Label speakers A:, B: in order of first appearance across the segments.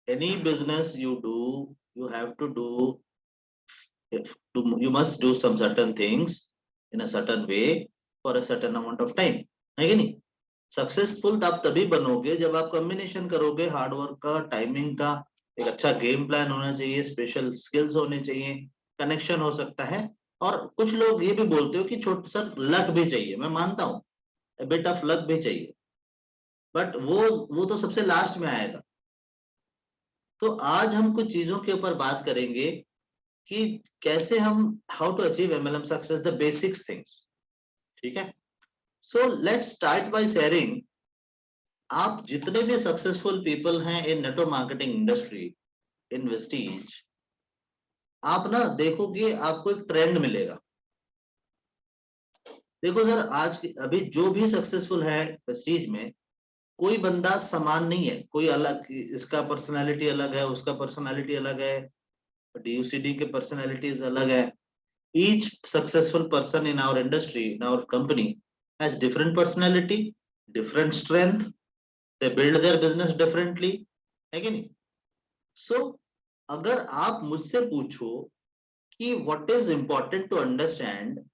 A: any business you do, you have to do, you must do some certain things in a certain way for a certain amount of time, है कि नहीं? Successful आप तभी बनोगे जब आप combination करोगे हार्डवर्क का, टाइमिंग का, एक अच्छा गेम प्लान होना चाहिए, स्पेशल स्किल्स होने चाहिए, कनेक्शन हो सकता है। और कुछ लोग ये भी बोलते हो कि छोटा सा लक भी चाहिए, मैं मानता हूँ, बिट ऑफ लक भी चाहिए, बट वो तो सबसे लास्ट में आएगा। तो आज हम कुछ चीजों के ऊपर बात करेंगे कि कैसे हम, how to achieve MLM success, the basics things, ठीक है? So let's start by sharing. आप जितने भी सक्सेसफुल पीपल हैं in network marketing industry, in Vestige, आप ना देखोगे आपको एक ट्रेंड मिलेगा। देखो सर, आज अभी जो भी सक्सेसफुल है वेस्टीज में, कोई बंदा समान नहीं है, कोई अलग, इसका पर्सनालिटी अलग है, उसका पर्सनालिटी अलग है, डीयूसीडी के पर्सनालिटीज अलग है। Each successful person in our industry, in our company has different personality, different strength, they build their business differently, है कि नहीं? सो अगर आप मुझसे पूछो कि what is important to understand,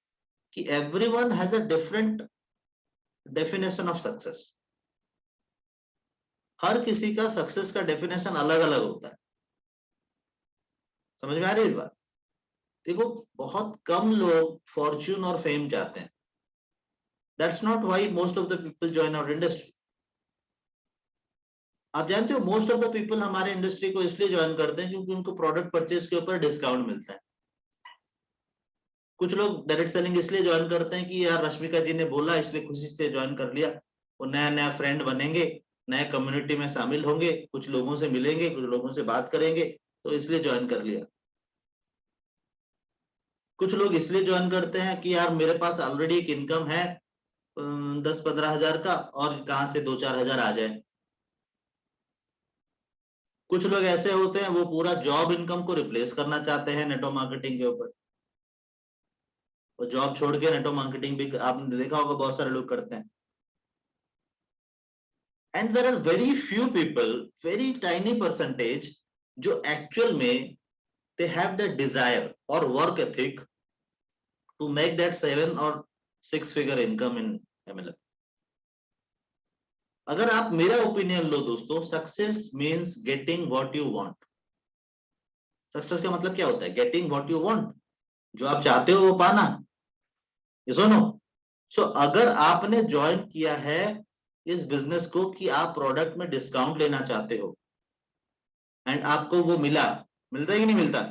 A: कि everyone has a different definition of success. हर किसी का सक्सेस का डेफिनेशन अलग अलग होता है। समझ में आ रही है बात? देखो, बहुत कम लोग फॉर्च्यून और फेम चाहते हैं। That's not why most of the people join our industry. आप जानते हो, मोस्ट ऑफ द पीपल हमारे इंडस्ट्री को इसलिए ज्वाइन करते हैं क्योंकि उनको प्रोडक्ट परचेज के ऊपर डिस्काउंट मिलता है। कुछ लोग डायरेक्ट सेलिंग इसलिए ज्वाइन करते हैं कि यार रश्मिका जी ने बोला, इसलिए खुशी से ज्वाइन कर लिया। वो नया नया फ्रेंड बनेंगे, नए कम्युनिटी में शामिल होंगे, कुछ लोगों से मिलेंगे, कुछ लोगों से बात करेंगे, तो इसलिए ज्वाइन कर लिया। कुछ लोग इसलिए ज्वाइन करते हैं कि यार मेरे पास ऑलरेडी एक इनकम है 10-15 हजार का, और कहां से 2-4 हजार आ जाए। कुछ लोग ऐसे होते हैं वो पूरा जॉब इनकम को रिप्लेस करना चाहते हैं नेटवर्क मार्केटिंग के ऊपर, और जॉब छोड़ के नेटवर्क मार्केटिंग भी आपने देखा होगा बहुत सारे लोग करते हैं। And there are very few people, very tiny percentage, जो एक्चुअल में दे हैव द डिजायर और work ethic to make that 7 और 6 फिगर इनकम इन एमएलएम। अगर आप मेरा ओपिनियन लो दोस्तों, success means getting what you want. Success का मतलब क्या होता है? गेटिंग व्हाट यू वांट, जो आप चाहते हो वो पाना। ये सुनो, सो अगर आपने ज्वाइन किया है इस बिजनेस को कि आप प्रोडक्ट में डिस्काउंट लेना चाहते हो, एंड आपको वो मिला, मिलता है कि नहीं मिलता?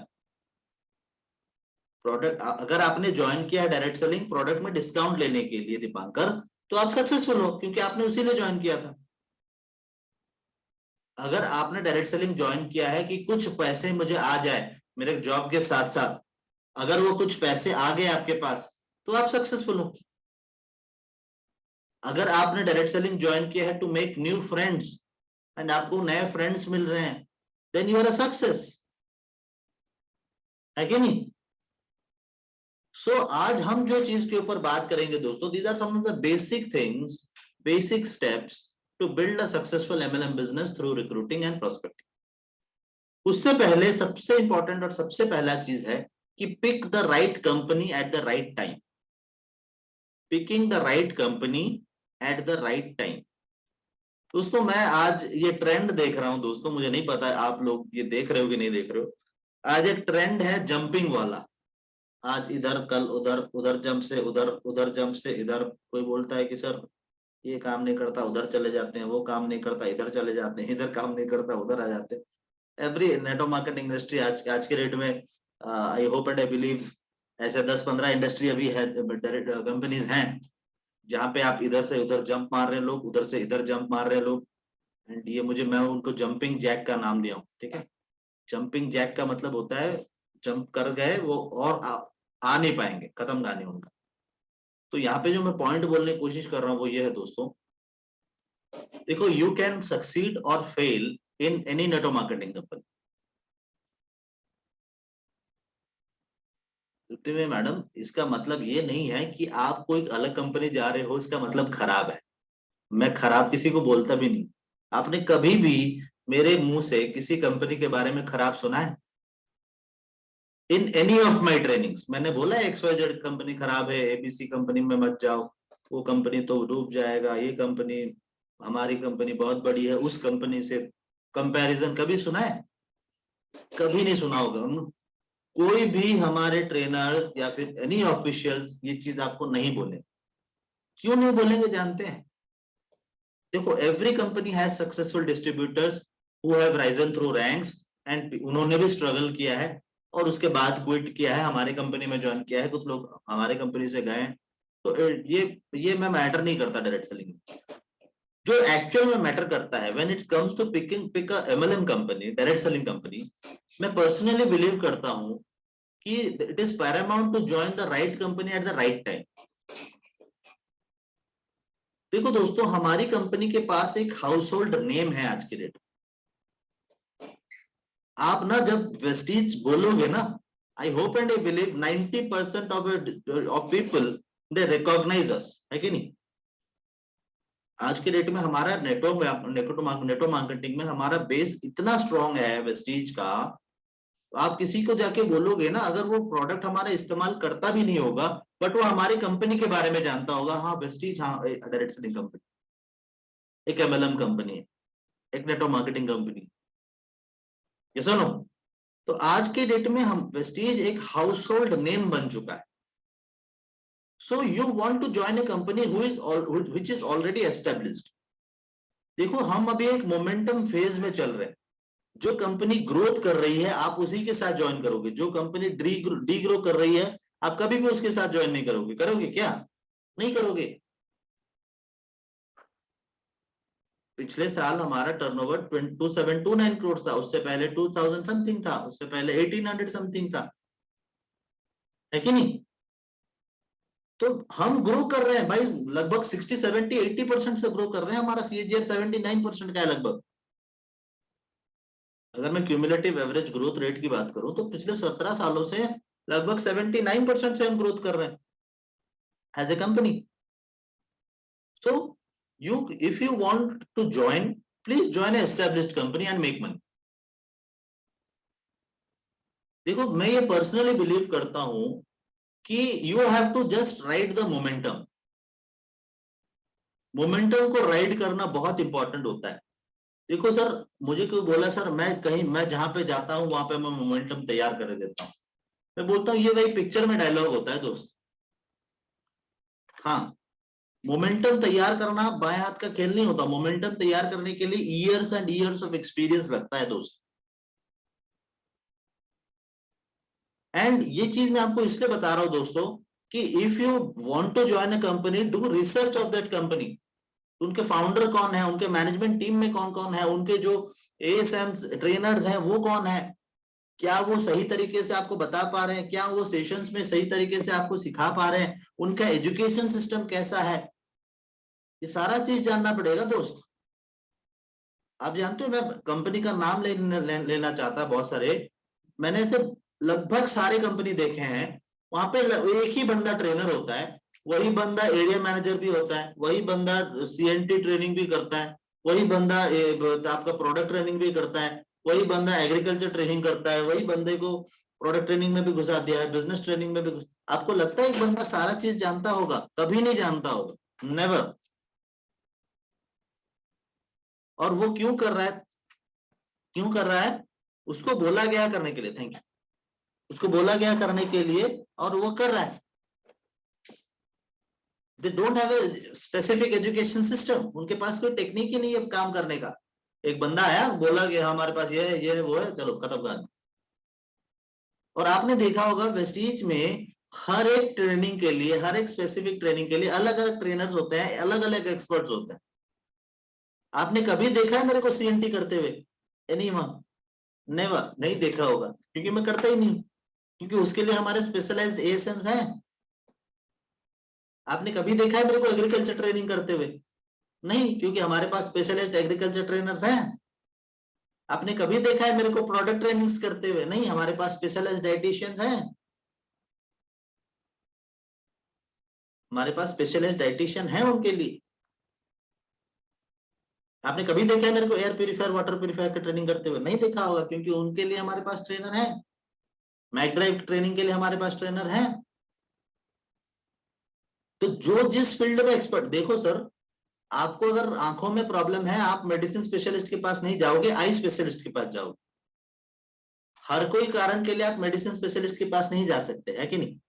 A: प्रोडक्ट, अगर आपने ज्वाइन किया है डायरेक्ट सेलिंग प्रोडक्ट में डिस्काउंट लेने के लिए दीपांकर, तो आप सक्सेसफुल हो, क्योंकि आपने उसी लिए ज्वाइन किया था। अगर आपने डायरेक्ट सेलिंग ज्वाइन किया है कि कुछ पैसे मुझे आ जाए मेरे जॉब के साथ साथ, अगर वो कुछ पैसे आ गए आपके पास, तो आप सक्सेसफुल हो। अगर आपने डायरेक्ट सेलिंग ज्वाइन किया है to make new friends, and आपको नए फ्रेंड्स मिल रहे हैं, then you are a success, है कि नहीं? सो आज हम जो चीज के ऊपर बात करेंगे दोस्तों, these are some of the basic things, basic steps to build a successful MLM business through recruiting and prospecting. उससे पहले सबसे इंपॉर्टेंट और सबसे पहला चीज है कि pick the right company at the right time. Picking the right company at the right time. दोस्तों, मैं आज ये ट्रेंड देख रहा हूं दोस्तों, मुझे नहीं पता आप लोग ये देख रहे हो कि नहीं देख रहे हो। आज एक ट्रेंड है जंपिंग वाला। आज इधर, कल उधर, उधर जंप से उधर, उधर जंप से इधर। कोई बोलता है कि सर ये काम नहीं करता, उधर चले जाते हैं, वो काम नहीं करता, इधर चले जाते हैं, इधर काम नहीं करता, उधर आ जाते हैं। एवरी नेटवर्क मार्केटिंग इंडस्ट्री आज के डेट में, आई होप एंड आई बिलीव, ऐसे 10-15 इंडस्ट्री अभी है, कंपनीज हैं जहां पे आप इधर से उधर जंप मार रहे हैं लोग, उधर से इधर जंप मार रहे हैं लोग। एंड ये मैं उनको जंपिंग जैक का नाम दिया हूँ, ठीक है? जंपिंग जैक का मतलब होता है जंप कर गए वो, और आ नहीं पाएंगे, खत्म कहानी उनका। तो यहाँ पे जो मैं पॉइंट बोलने की कोशिश कर रहा हूँ वो ये है दोस्तों, देखो, you can succeed or fail in any network marketing company. Tripti में मैडम, इसका मतलब ये नहीं है कि आप कोई अलग कंपनी जा रहे हो इसका मतलब खराब है। मैं खराब किसी को बोलता भी नहीं। आपने कभी भी मेरे मुंह से किसी कंपनी के बारे में खराब सुना है? In any of my trainings मैंने बोला है XYZ कंपनी खराब है, ABC कंपनी में मत जाओ, वो कंपनी तो डूब जाएगा, ये कंपनी, हमारी कंपनी बहुत बड़ी है, उस कंपनी से कंपैरिजन कभी सुना है? कभी नहीं सुना होगा। कोई भी हमारे ट्रेनर या फिर एनी ऑफिशियल्स ये चीज आपको नहीं बोले। क्यों नहीं बोलेंगे जानते हैं? देखो, every company has successful distributors who have Ryzen through ranks, and उन्होंने भी स्ट्रगल किया है और उसके बाद क्विट किया है, हमारे कंपनी में ज्वाइन किया है, कुछ लोग हमारे कंपनी से गए हैं। तो ये मैं मैटर नहीं करता डायरेक्ट सेलिंग। जो एक्चुअल में मैटर करता है when it comes to pick a MLM company, direct selling company, मैं पर्सनली बिलीव करता हूं कि it is paramount to join the right company at the right time. देखो दोस्तों, हमारी कंपनी के पास एक हाउस होल्ड नेम है आज की डेट। आप ना जब वेस्टीज बोलोगे ना, I hope and I believe 90% of people they recognize us, है कि नहीं? आज के डेट में हमारा नेटो मार्केटिंग में हमारा बेस इतना स्ट्रांग है वेस्टीज का। आप किसी को जाके बोलोगे ना, अगर वो प्रोडक्ट हमारा इस्तेमाल करता भी नहीं होगा, बट वो हमारी कंपनी के बारे में जानता होगा, हाँ वेस्टीज, हाँ डायरेक्ट सेलिंग कंपनी, एक MLM कंपनी है, एक नेटो मार्केटिंग कंपनी, ये सुनो। तो आज के डेट में हम वेस्टीज एक हाउस होल्ड नेम बन चुका है। So you want to join a company which is already established. देखो, हम अभी एक मोमेंटम फेज में चल रहे हैं। जो कंपनी ग्रोथ कर रही है आप उसी के साथ ज्वाइन करोगे, जो कंपनी डी ग्रो कर रही है आप कभी भी उसके साथ ज्वाइन नहीं करोगे। करोगे क्या? नहीं करोगे। पिछले साल हमारा टर्नओवर 2729 करोड़ था, उससे पहले 2000 समथिंग था, उससे पहले 1800 समथिंग था, है कि नहीं? तो हम ग्रो कर रहे हैं भाई, लगभग 60 70 80% से ग्रो कर रहे हैं। हमारा CAGR 79% का है लगभग। अगर मैं क्यूमुलेटिव एवरेज ग्रोथ रेट की बात करूं तो पिछले 17 सालों से लगभग 79% से हम ग्रोथ कर रहे हैं as a company. So you, if you want to join, please join an established company and make money. देखो, मैं ये पर्सनली बिलीव करता हूं कि you have to just ride the momentum. Momentum को राइड करना बहुत इंपॉर्टेंट होता है। देखो सर, मुझे क्यों बोला सर, मैं जहां पे जाता हूं वहां पे मैं मोमेंटम तैयार कर देता हूं। मैं बोलता हूँ ये वही पिक्चर में डायलॉग होता है दोस्त। हाँ, मोमेंटम तैयार करना बाएं हाथ का खेल नहीं होता। मोमेंटम तैयार करने के लिए years and years of experience लगता है दोस्त। एंड ये चीज मैं आपको इसलिए बता रहा हूं दोस्तों कि if you want to join a company, do research of that company. उनके फाउंडर कौन है, उनके मैनेजमेंट टीम में कौन कौन है, उनके जो ASM ट्रेनर्स हैं वो कौन है, क्या वो सही तरीके से आपको बता पा रहे हैं, क्या वो सेशंस में सही तरीके से आपको सिखा पा रहे हैं, उनका एजुकेशन सिस्टम कैसा है, ये सारा चीज जानना पड़ेगा दोस्त। आप जानते हो, मैं कंपनी का नाम लेना चाहता बहुत सारे, मैंने ऐसे लगभग सारे कंपनी देखे हैं, वहां पे एक ही बंदा ट्रेनर होता है, वही बंदा एरिया मैनेजर भी होता है, वही बंदा CNT ट्रेनिंग भी करता है, वही बंदा आपका प्रोडक्ट ट्रेनिंग भी करता है, वही बंदा एग्रीकल्चर ट्रेनिंग करता है, वही बंदे को प्रोडक्ट ट्रेनिंग में भी घुसा दिया है, बिजनेस ट्रेनिंग में भी आपको लगता है एक बंदा सारा चीज जानता होगा? कभी नहीं जानता होगा, नेवर। और वो क्यों कर रहा है? क्यों कर रहा है? उसको बोला गया करने के लिए, थैंक यू, उसको बोला गया करने के लिए, और वो कर रहा है। They don't have a specific education system, उनके पास कोई टेक्निक ही नहीं है काम करने का। एक बंदा आया, बोला कि हमारे पास ये है वो है, चलो खत्म कर। और आपने देखा होगा वेस्टीज में हर एक ट्रेनिंग के लिए, हर एक स्पेसिफिक ट्रेनिंग के लिए अलग अलग ट्रेनर्स होते हैं, अलग अलग एक्सपर्ट्स होते हैं। आपने कभी देखा है मेरे को CNT करते हुए? एनीवन? नेवर, नहीं देखा होगा, क्योंकि मैं करता ही नहीं, क्योंकि उसके लिए हमारे स्पेशलाइज्ड ASMs हैं। आपने कभी देखा है मेरे को एग्रीकल्चर ट्रेनिंग करते हुए? नहीं, क्योंकि हमारे पास स्पेशलाइज्ड एग्रीकल्चर ट्रेनर्स हैं। आपने कभी देखा है मेरे को प्रोडक्ट ट्रेनिंग्स करते हुए? नहीं, हमारे पास स्पेशलाइज्ड डाइटिशियंस हैं। हमारे पास स्पेशलाइज्ड डाइटिशियन है उनके लिए। आपने कभी देखा है मेरे को एयर प्यूरिफायर वाटर प्यूरिफायर की ट्रेनिंग करते हुए? नहीं देखा होगा, क्योंकि उनके लिए हमारे पास ट्रेनर है। मैक ड्राइव ट्रेनिंग के लिए हमारे पास ट्रेनर है। तो जो जिस फील्ड में एक्सपर्ट, देखो सर, आपको अगर आंखों में प्रॉब्लम है, आप मेडिसिन स्पेशलिस्ट के पास नहीं जाओगे, आई स्पेशलिस्ट के पास जाओगे। हर कोई कारण के लिए आप मेडिसिन स्पेशलिस्ट के पास नहीं जा सकते, है कि नहीं?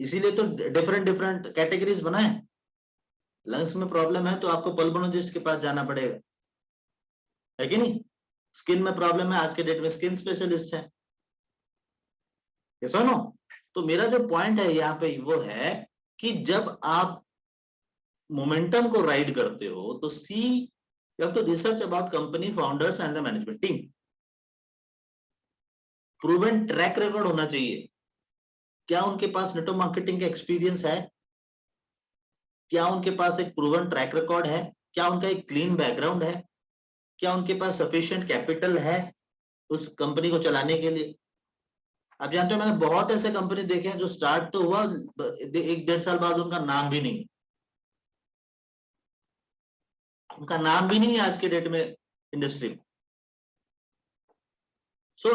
A: इसीलिए तो डिफरेंट डिफरेंट कैटेगरीज बनाए। लंग्स में प्रॉब्लम है तो आपको पल्मोनोलॉजिस्ट के पास जाना पड़ेगा, है कि नहीं? स्किन में प्रॉब्लम है, आज के डेट में स्किन स्पेशलिस्ट है। ये सुनो, तो मेरा जो पॉइंट है यहाँ पे वो है कि जब आप मोमेंटम को राइड करते हो तो see you have to research about company founders and the management team. Proven track record होना चाहिए। क्या उनके पास नेटवर्क मार्केटिंग का एक्सपीरियंस है? क्या उनके पास एक प्रूवन ट्रैक रिकॉर्ड है? क्या उनका एक क्लीन बैकग्राउंड है? क्या उनके पास सफिशिएंट कैपिटल है उस कंपनी को चलाने के लिए? आप जानते हो, मैंने बहुत ऐसे कंपनी देखे हैं जो स्टार्ट तो हुआ, 1-1.5 साल बाद उनका नाम भी नहीं, उनका नाम भी नहीं है आज के डेट में इंडस्ट्री में। So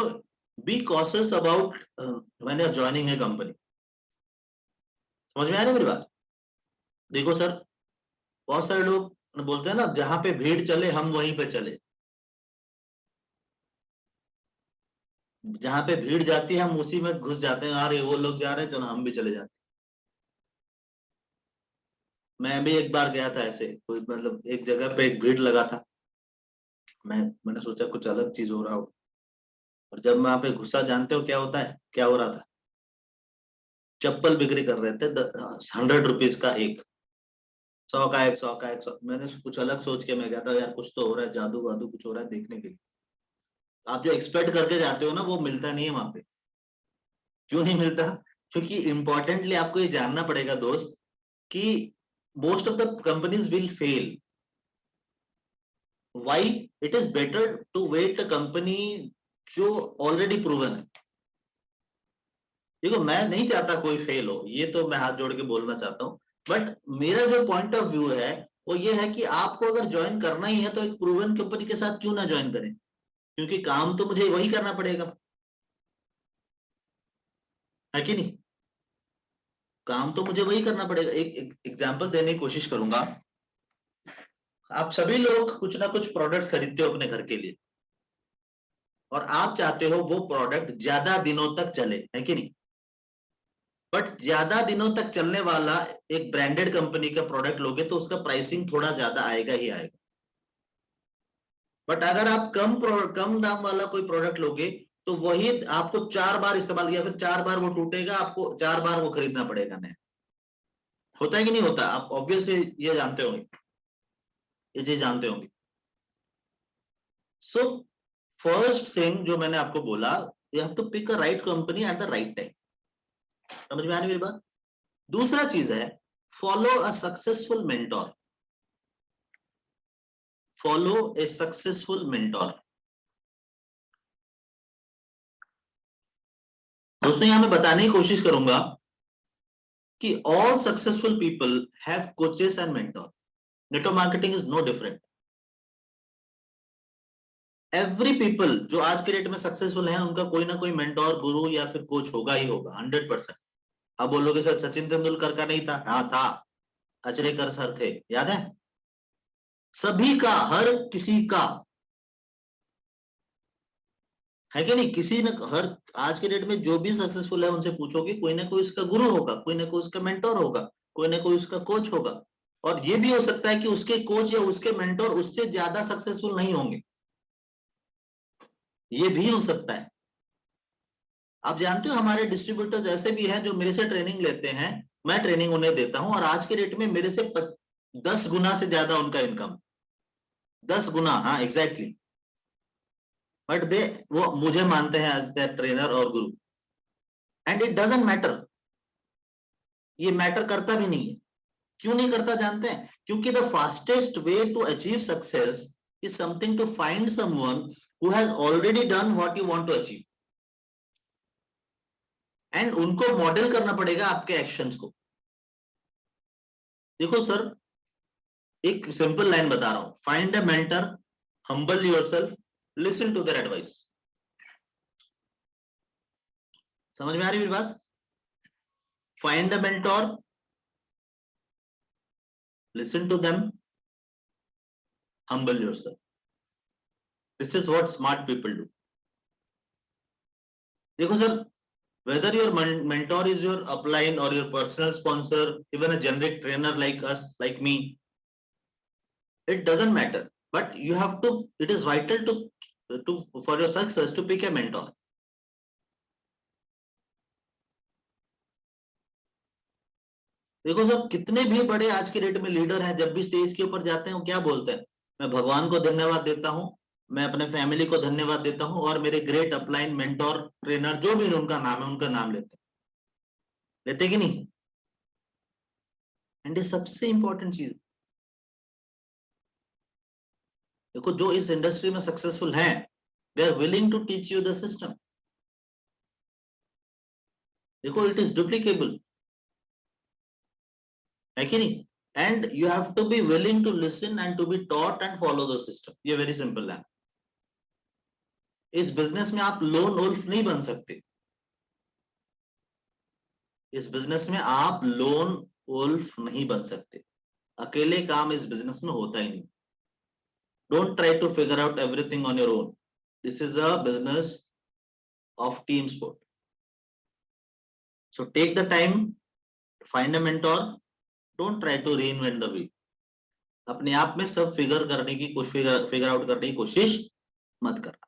A: be cautious about when you are joining a company. समझ में आ रही है मेरी बात? देखो सर, बहुत सारे लोग बोलते हैं ना, जहां पे भीड़ चले हम वहीं पे चले। जहां पे भीड़ जाती है हम उसी में घुस जाते हैं, अरे वो लोग जा रहे हैं चलो हम भी चले जाते हैं। मैं भी एक बार गया था ऐसे, कोई मतलब एक जगह पे एक भीड़ लगा था, मैंने सोचा कुछ अलग चीज हो रहा हो, और जब मैं वहां पे घुसा, जानते हो क्या होता है, क्या हो रहा था? चप्पल बिक्री कर रहे थे 100 रुपीज का एक, 100 का एक, 100 का एक, 100। मैंने कुछ अलग सोच के मैं गया था, यार कुछ तो हो रहा है, जादू वादू कुछ हो रहा है देखने के लिए। आप जो एक्सपेक्ट करके जाते हो ना, वो मिलता नहीं है वहां पे। क्यों नहीं मिलता? क्योंकि इंपॉर्टेंटली आपको ये जानना पड़ेगा दोस्त कि most of the companies will fail. Why? It is better to wait a company जो ऑलरेडी प्रूवन है। देखो, मैं नहीं चाहता कोई फेल हो, ये तो मैं हाथ जोड़ के बोलना चाहता हूँ। बट मेरा जो पॉइंट ऑफ व्यू है वो ये है कि आपको अगर ज्वाइन करना ही है तो एक प्रूवन कंपनी के साथ क्यों ना ज्वाइन करें, क्योंकि काम तो मुझे वही करना पड़ेगा, है कि नहीं? काम तो मुझे वही करना पड़ेगा। एक एग्जांपल देने की कोशिश करूंगा। आप सभी लोग कुछ ना कुछ प्रोडक्ट खरीदते हो अपने घर के लिए, और आप चाहते हो वो प्रोडक्ट ज्यादा दिनों तक चले, है कि नहीं? बट ज्यादा दिनों तक चलने वाला एक ब्रांडेड कंपनी का प्रोडक्ट लोगे तो उसका प्राइसिंग थोड़ा ज्यादा आएगा ही आएगा। बट अगर आप कम दाम वाला कोई प्रोडक्ट लोगे तो वही आपको 4 बार इस्तेमाल किया, फिर 4 बार वो टूटेगा, आपको 4 बार वो खरीदना पड़ेगा नया। होता है कि नहीं होता? आप ऑब्वियसली ये जानते होंगे, ये चीज जानते होंगे। सो फर्स्ट थिंग जो मैंने आपको बोला, you have to pick a right company at the right time. समझ में आ रही मेरी बात? दूसरा चीज है, follow a successful mentor. Follow a successful mentor. दोस्तों, यहां मैं बताने की कोशिश करूंगा कि all successful people have coaches and mentor. Network marketing is no different. Every people जो आज के डेट में सक्सेसफुल हैं, उनका कोई ना कोई मेंटोर, गुरु या फिर कोच होगा ही होगा, 100%। अब बोलोगे सर सचिन तेंदुलकर का नहीं था? हाँ था, अचरेकर सर थे, याद है? सभी का, हर किसी का, है कि नहीं? किसी ने हर, आज के डेट में जो भी सक्सेसफुल है उनसे पूछोगे, कोई ना कोई उसका गुरु होगा, कोई ना कोई उसका मेंटोर होगा, कोई ना कोई उसका कोच होगा। और ये भी हो सकता है कि उसके कोच या उसके मेंटोर उससे ज्यादा सक्सेसफुल नहीं होंगे, ये भी हो सकता है। आप जानते हो, हमारे डिस्ट्रीब्यूटर्स ऐसे भी हैं जो मेरे से ट्रेनिंग लेते हैं, मैं ट्रेनिंग उन्हें देता हूं, और आज के डेट में मेरे से 10 गुना से ज्यादा उनका इनकम, 10 गुना, हाँ एग्जैक्टली। बट दे, वो मुझे मानते हैं एज द ट्रेनर और गुरु, एंड इट डजंट मैटर। ये मैटर करता भी नहीं है। क्यों नहीं करता जानते हैं? क्योंकि the fastest way to achieve success is something to find someone who has already done what you want to achieve, and उनको मॉडल करना पड़ेगा आपके एक्शंस को। देखो सर, एक सिंपल लाइन बता रहा हूं, find a mentor, humble yourself, listen to their advice. समझ में आ रही मेरी बात? Find a mentor, listen to them, humble yourself. This is what smart people do. देखो sir, whether your mentor is your upline or your personal sponsor, even a generic trainer like us, like me, it doesn't matter, but you have to, it is vital to for your success to pick a mentor. देखो sir, कितने भी बड़े आज के date में leader हैं, जब भी स्टेज के ऊपर जाते हैं वो क्या बोलते हैं? मैं भगवान को धन्यवाद देता हूं, मैं अपने फैमिली को धन्यवाद देता हूं, और मेरे ग्रेट अपलाइन मेंटोर ट्रेनर जो भी उनका नाम है उनका नाम लेते हैं। लेते कि नहीं? एंड ये सबसे इंपॉर्टेंट चीज, देखो जो इस इंडस्ट्री में सक्सेसफुल हैं, they are willing to teach you the system. देखो इट इज डुप्लीकेबल, है कि नहीं? And you have to be willing to listen and to be taught and follow the system. ये वेरी सिंपल है। इस business में आप लोन वुल्फ नहीं बन सकते। इस बिजनेस में आप लोन वुल्फ नहीं बन सकते। अकेले काम इस बिजनेस में होता ही नहीं। Don't try to figure out everything on your own. This is a business of team sport. So take the time, find a mentor, don't try to reinvent the wheel. अपने आप में सब फिगर करने की कोशिश, फिगर आउट करने की कोशिश मत करना।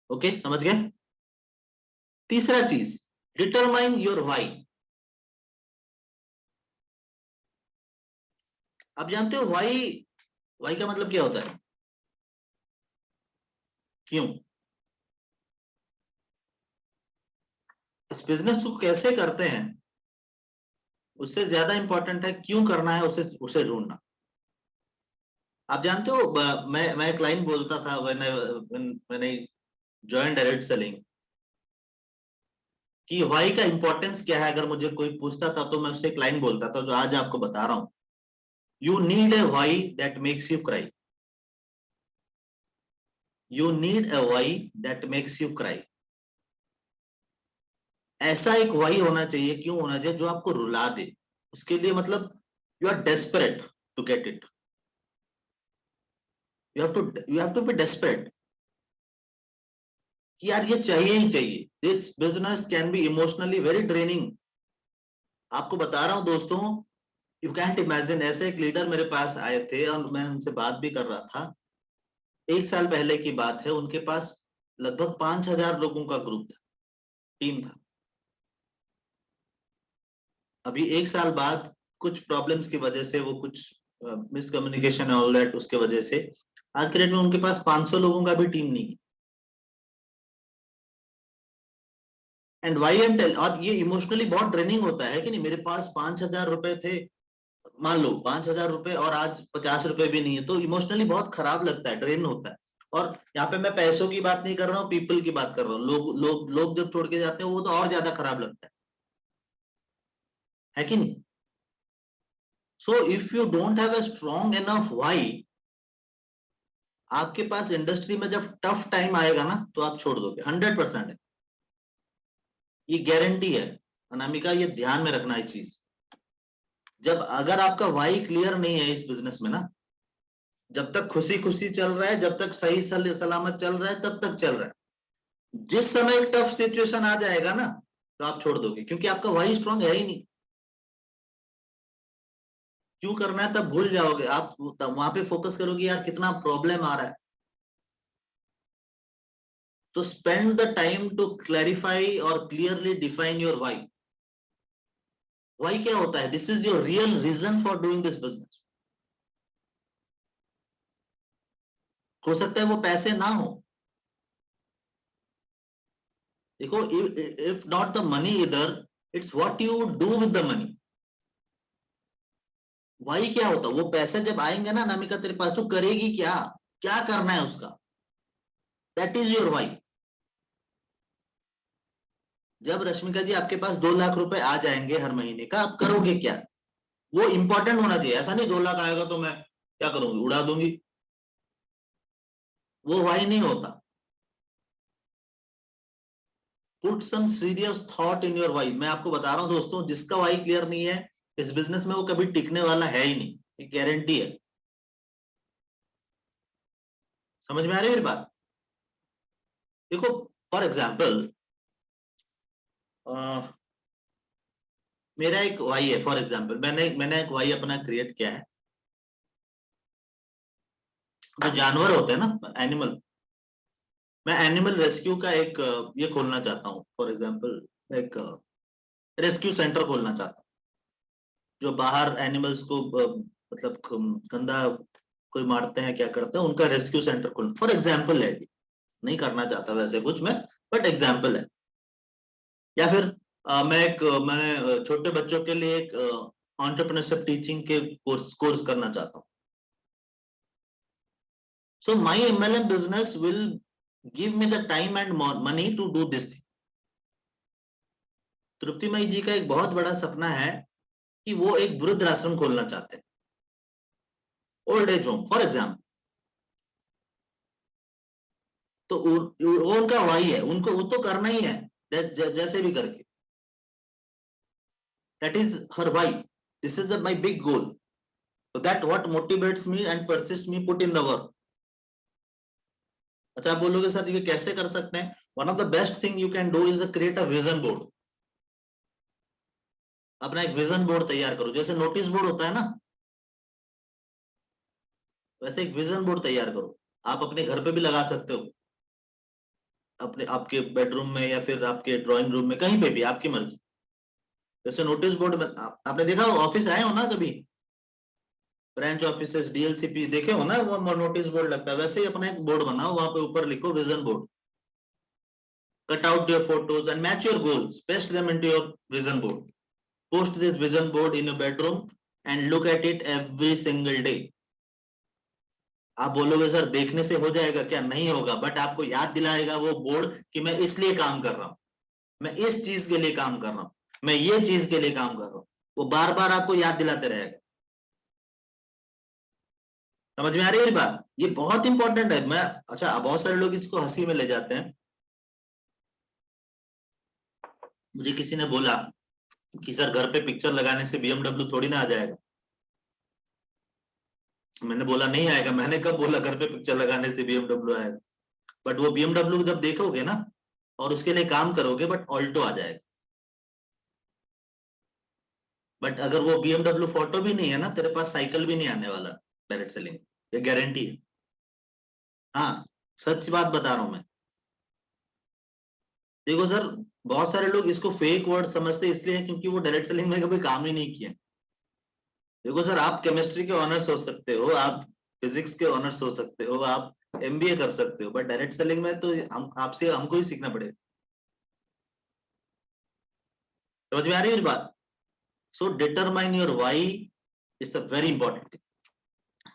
A: ओके, समझ गए? तीसरा चीज, डिटरमाइन योर व्हाई। आप जानते हो व्हाई, व्हाई का मतलब क्या होता है? क्यों? इस बिजनेस को कैसे करते हैं उससे ज्यादा इंपॉर्टेंट है क्यों करना है, उसे उसे ढूंढना। आप जानते हो, मैं एक लाइन बोलता था when I join direct selling, कि व्हाई का इंपॉर्टेंस क्या है। अगर मुझे कोई पूछता था तो मैं उससे एक लाइन बोलता था जो आज आपको बता रहा हूं, you need a why that makes you cry. You need a why that makes you cry. ऐसा एक व्हाई होना चाहिए, क्यों होना चाहिए, जो आपको रुला दे। उसके लिए मतलब you are desperate to get it. You have to be desperate कि यार ये चाहिए ही चाहिए। This business can be emotionally very draining. आपको बता रहा हूं दोस्तों, यू कैंट इमेजिन, ऐसे एक लीडर मेरे पास आए थे और मैं उनसे बात भी कर रहा था। 1 साल पहले की बात है, उनके पास लगभग 5,000 लोगों का ग्रुप था, टीम था। अभी 1 साल बाद कुछ प्रॉब्लम्स की वजह से, वो कुछ मिसकम्युनिकेशन ऑल दैट, उसके वजह से आज के डेट में उनके पास 500 लोगों का भी टीम नहीं है। एंड वाई एम टेल, और ये इमोशनली बहुत ड्रेनिंग होता है कि नहीं। मेरे पास 5,000 रुपए थे, मान लो 5,000 रुपए, और आज 50 रुपए भी नहीं है, तो इमोशनली बहुत खराब लगता है, ड्रेन होता है। और यहाँ पे मैं पैसों की बात नहीं कर रहा हूँ, पीपल की बात कर रहा हूँ। लोग जब छोड़ के जाते हैं वो तो और ज्यादा खराब लगता है कि नहीं? So if you don't have a strong enough why, आपके पास इंडस्ट्री में जब टफ टाइम आएगा ना तो आप छोड़ दोगे, 100% है। ये गारंटी है अनामिका, ये ध्यान में रखना है चीज। जब अगर आपका वाई क्लियर नहीं है इस बिजनेस में ना, जब तक खुशी खुशी चल रहा है, जब तक सही सलामत चल रहा है, तब तक चल रहा है। जिस समय टफ सिचुएशन आ जाएगा ना तो आप छोड़ दोगे, क्योंकि आपका वाई स्ट्रांग है ही नहीं। क्यों करना है तब भूल जाओगे आप, तब वहां पे फोकस करोगे यार कितना प्रॉब्लम आ रहा है। तो spend the time to clarify और clearly define your why. Why क्या होता है? This is your real reason for doing this business. हो सकता है वो पैसे ना हो। देखो, इफ नॉट द मनी इधर, it's what you do with the money. Why क्या होता है? वो पैसे जब आएंगे ना नामिका तेरे पास, तो करेगी क्या, क्या करना है उसका, दैट इज योर वाई। जब रश्मिका जी आपके पास 2 लाख रुपए आ जाएंगे हर महीने का, आप करोगे क्या? वो इंपॉर्टेंट होना चाहिए। ऐसा नहीं 2 लाख आएगा तो मैं क्या करूंगी, उड़ा दूंगी, वो वाई नहीं होता। Put some serious thought in your why. मैं आपको बता रहा हूं दोस्तों, जिसका वाई क्लियर नहीं है इस बिजनेस में, वो कभी टिकने वाला है ही नहीं, ये गारंटी है। समझ में आ रही है मेरी बात? देखो फॉर एग्जाम्पल, मेरा एक वाई है, फॉर एग्जाम्पल मैंने मैंने एक वाई अपना क्रिएट किया है। जो जानवर होते हैं ना, एनिमल, मैं एनिमल रेस्क्यू का एक ये खोलना चाहता हूँ, फॉर एग्जाम्पल एक रेस्क्यू सेंटर खोलना चाहता हूँ, जो बाहर एनिमल्स को मतलब गंदा कोई मारते हैं, क्या करते हैं, उनका रेस्क्यू सेंटर खोलना, फॉर एग्जाम्पल है। नहीं करना चाहता वैसे कुछ मैं, बट एग्जाम्पल है। या फिर मैंने छोटे बच्चों के लिए एक एंटरप्रेन्योरशिप टीचिंग के कोर्स करना चाहता हूँ। So my MLM business will give me the time and money to do this thing. Triptimayi ji का एक बहुत बड़ा सपना है कि वो एक वृद्ध आश्रम खोलना चाहते हैं, old age home for example. तो वो उनका वही है, उनको वो तो करना ही है, जैसे भी करके। That is her why, this is my big goal, so that what motivates me and persists me put in the work. अच्छा आप बोलोगे सर ये कैसे कर सकते हैं? One of the best thing you can do is create a vision board. अपना एक विजन बोर्ड तैयार करो, जैसे नोटिस बोर्ड होता है ना, वैसे एक विजन बोर्ड तैयार करो। आप अपने घर पे भी लगा सकते हो, अपने आपके बेडरूम में या फिर आपके ड्राइंग रूम में, कहीं पे भी, आपकी मर्जी। जैसे नोटिस बोर्ड में आपने देखा ऑफिस आए हो ना कभी, ब्रांच ऑफिसेस डीएलसीपी देखे हो ना, वो नोटिस बोर्ड लगता है, वैसे ही अपना एक बोर्ड बनाओ, वहां पे ऊपर लिखो vision board. Cut out your photos and match your goals. Paste them into your vision board. Post this vision board in your bedroom and look at it every single day. आप बोलोगे sir देखने से हो जाएगा क्या? नहीं होगा, but आपको याद दिलाएगा वो बोर्ड कि मैं इसलिए काम कर रहा हूं, मैं इस चीज के लिए काम कर रहा हूं, मैं ये चीज के लिए काम कर रहा हूं। वो बार बार आपको याद दिलाते रहेगा। समझ में आ रही है बात? ये बहुत इंपॉर्टेंट है। मैं अच्छा, बहुत सारे लोग इसको हंसी में ले जाते हैं। मुझे किसी ने बोला कि सर घर पे पिक्चर लगाने से बीएमडब्ल्यू थोड़ी ना आ जाएगा। मैंने बोला नहीं आएगा। मैंने कब बोला घर पे पिक्चर लगाने से बीएमडब्ल्यू आएगा? बट वो बीएमडब्ल्यू जब देखोगे ना और उसके लिए काम करोगे, बट ऑल्टो आ जाएगा। बट अगर वो बीएमडब्ल्यू फोटो भी नहीं है ना, तेरे पास साइकिल भी नहीं आने वाला डायरेक्ट सेलिंग, ये गारंटी है। हाँ, सच बात बता रहा हूं मैं। देखो सर, बहुत सारे लोग इसको फेक वर्ड समझते इसलिए क्योंकि वो डायरेक्ट सेलिंग में कभी काम ही नहीं किया। देखो सर, आप केमिस्ट्री के ऑनर्स हो सकते हो, आप फिजिक्स के ऑनर्स हो सकते हो, आप एमबीए कर सकते हो, बट डायरेक्ट सेलिंग में तो हम आपसे हमको ही सीखना पड़ेगा। समझ में आ रही है बात? So determine your why is a very important thing.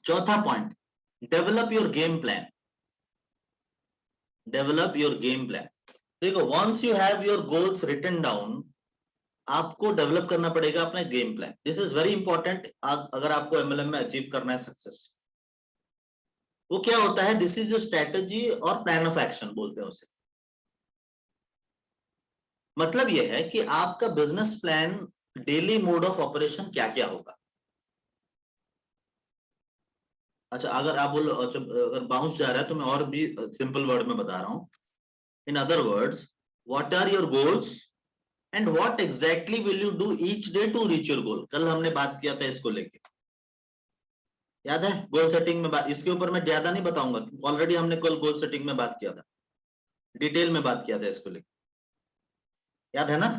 A: चौथा point, develop your game plan. Develop your game plan. देखो, once you have your goals written down, आपको डेवलप करना पड़ेगा अपना game plan. This is very important अगर आपको MLM में achieve करना है सक्सेस। वो क्या होता है? दिस इज जो स्ट्रेटेजी और प्लान ऑफ एक्शन बोलते हैं उसे। मतलब यह है कि आपका business plan, daily mode of operation क्या क्या होगा। अच्छा, अगर आप बोलो अच्छा, अगर बाउंस जा रहा है तो मैं और भी सिंपल वर्ड में बता रहा हूं। In other words, what are your goals and what exactly will you do each day to reach your goal. कल हमने बात किया था इसको लेके, याद है? गोल सेटिंग में बात, इसके ऊपर मैं ज्यादा नहीं बताऊंगा, ऑलरेडी हमने कल गोल सेटिंग में बात किया था, डिटेल में बात किया था इसको लेके, याद है ना?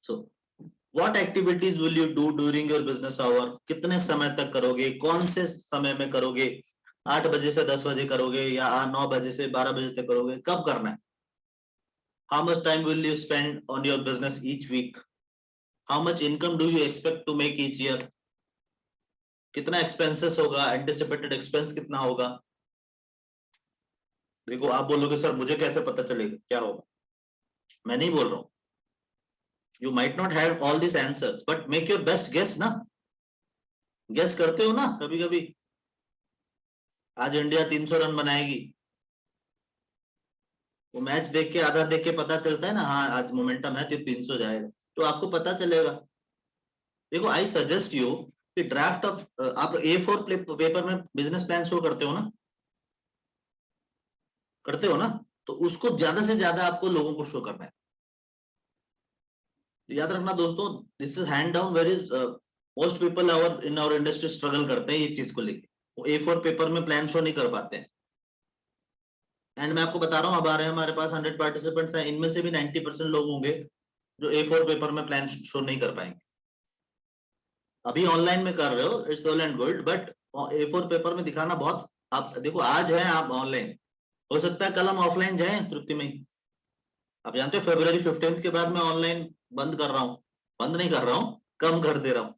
A: So what activities will you do during your business hour. कितने समय तक करोगे, कौन से समय में करोगे? 8 बजे से 10 बजे करोगे या 9 बजे से 12 बजे तक करोगे? कब करना है? How much time will you spend on your business each week? How much income do you expect to make each year? कितना एक्सपेंसेस होगा, एंटिसिपेटेड एक्सपेंस कितना होगा? देखो, आप बोलोगे सर मुझे कैसे पता चलेगा क्या होगा? मैं नहीं बोल रहा हूँ, You might not have all these answers, but make your best guess ना. Guess करते हो ना कभी कभी. आज इंडिया 300 रन बनाएगी, वो मैच देख के आधा देख के पता चलता है ना, हाँ आज मोमेंटम है तो 300 जाएगा, तो आपको पता चलेगा. देखो आई सजेस्ट यू कि ड्राफ्ट ऑफ, आप A4 पेपर में बिजनेस प्लान शो करते हो ना, करते हो ना, तो उसको ज्यादा से ज्यादा आपको लोगों को शो करना है. याद रखना दोस्तों, this is hand down, where is most people our in our industry struggle करते हैं ये चीज को लेके, वो A4 पेपर में प्लान शो नहीं कर पाते हैं. एंड मैं आपको बता रहा हूँ, अब आ रहे हैं हमारे पास 100 पार्टिसिपेंट्स हैं, इनमें से भी 90% लोग होंगे जो A4 पेपर में प्लान शो नहीं कर पाएंगे. अभी ऑनलाइन में कर रहे हो, it's all and good, but A4 paper में दिखाना बहुत, आप देखो आज है आप ऑनलाइन, हो सकता है कल हम ऑफलाइन जाएं तृप्ति में. आप जानते हो February 15 के बाद मैं ऑनलाइन बंद कर रहा हूँ, बंद नहीं कर रहा हूँ, कम कर दे रहा हूँ.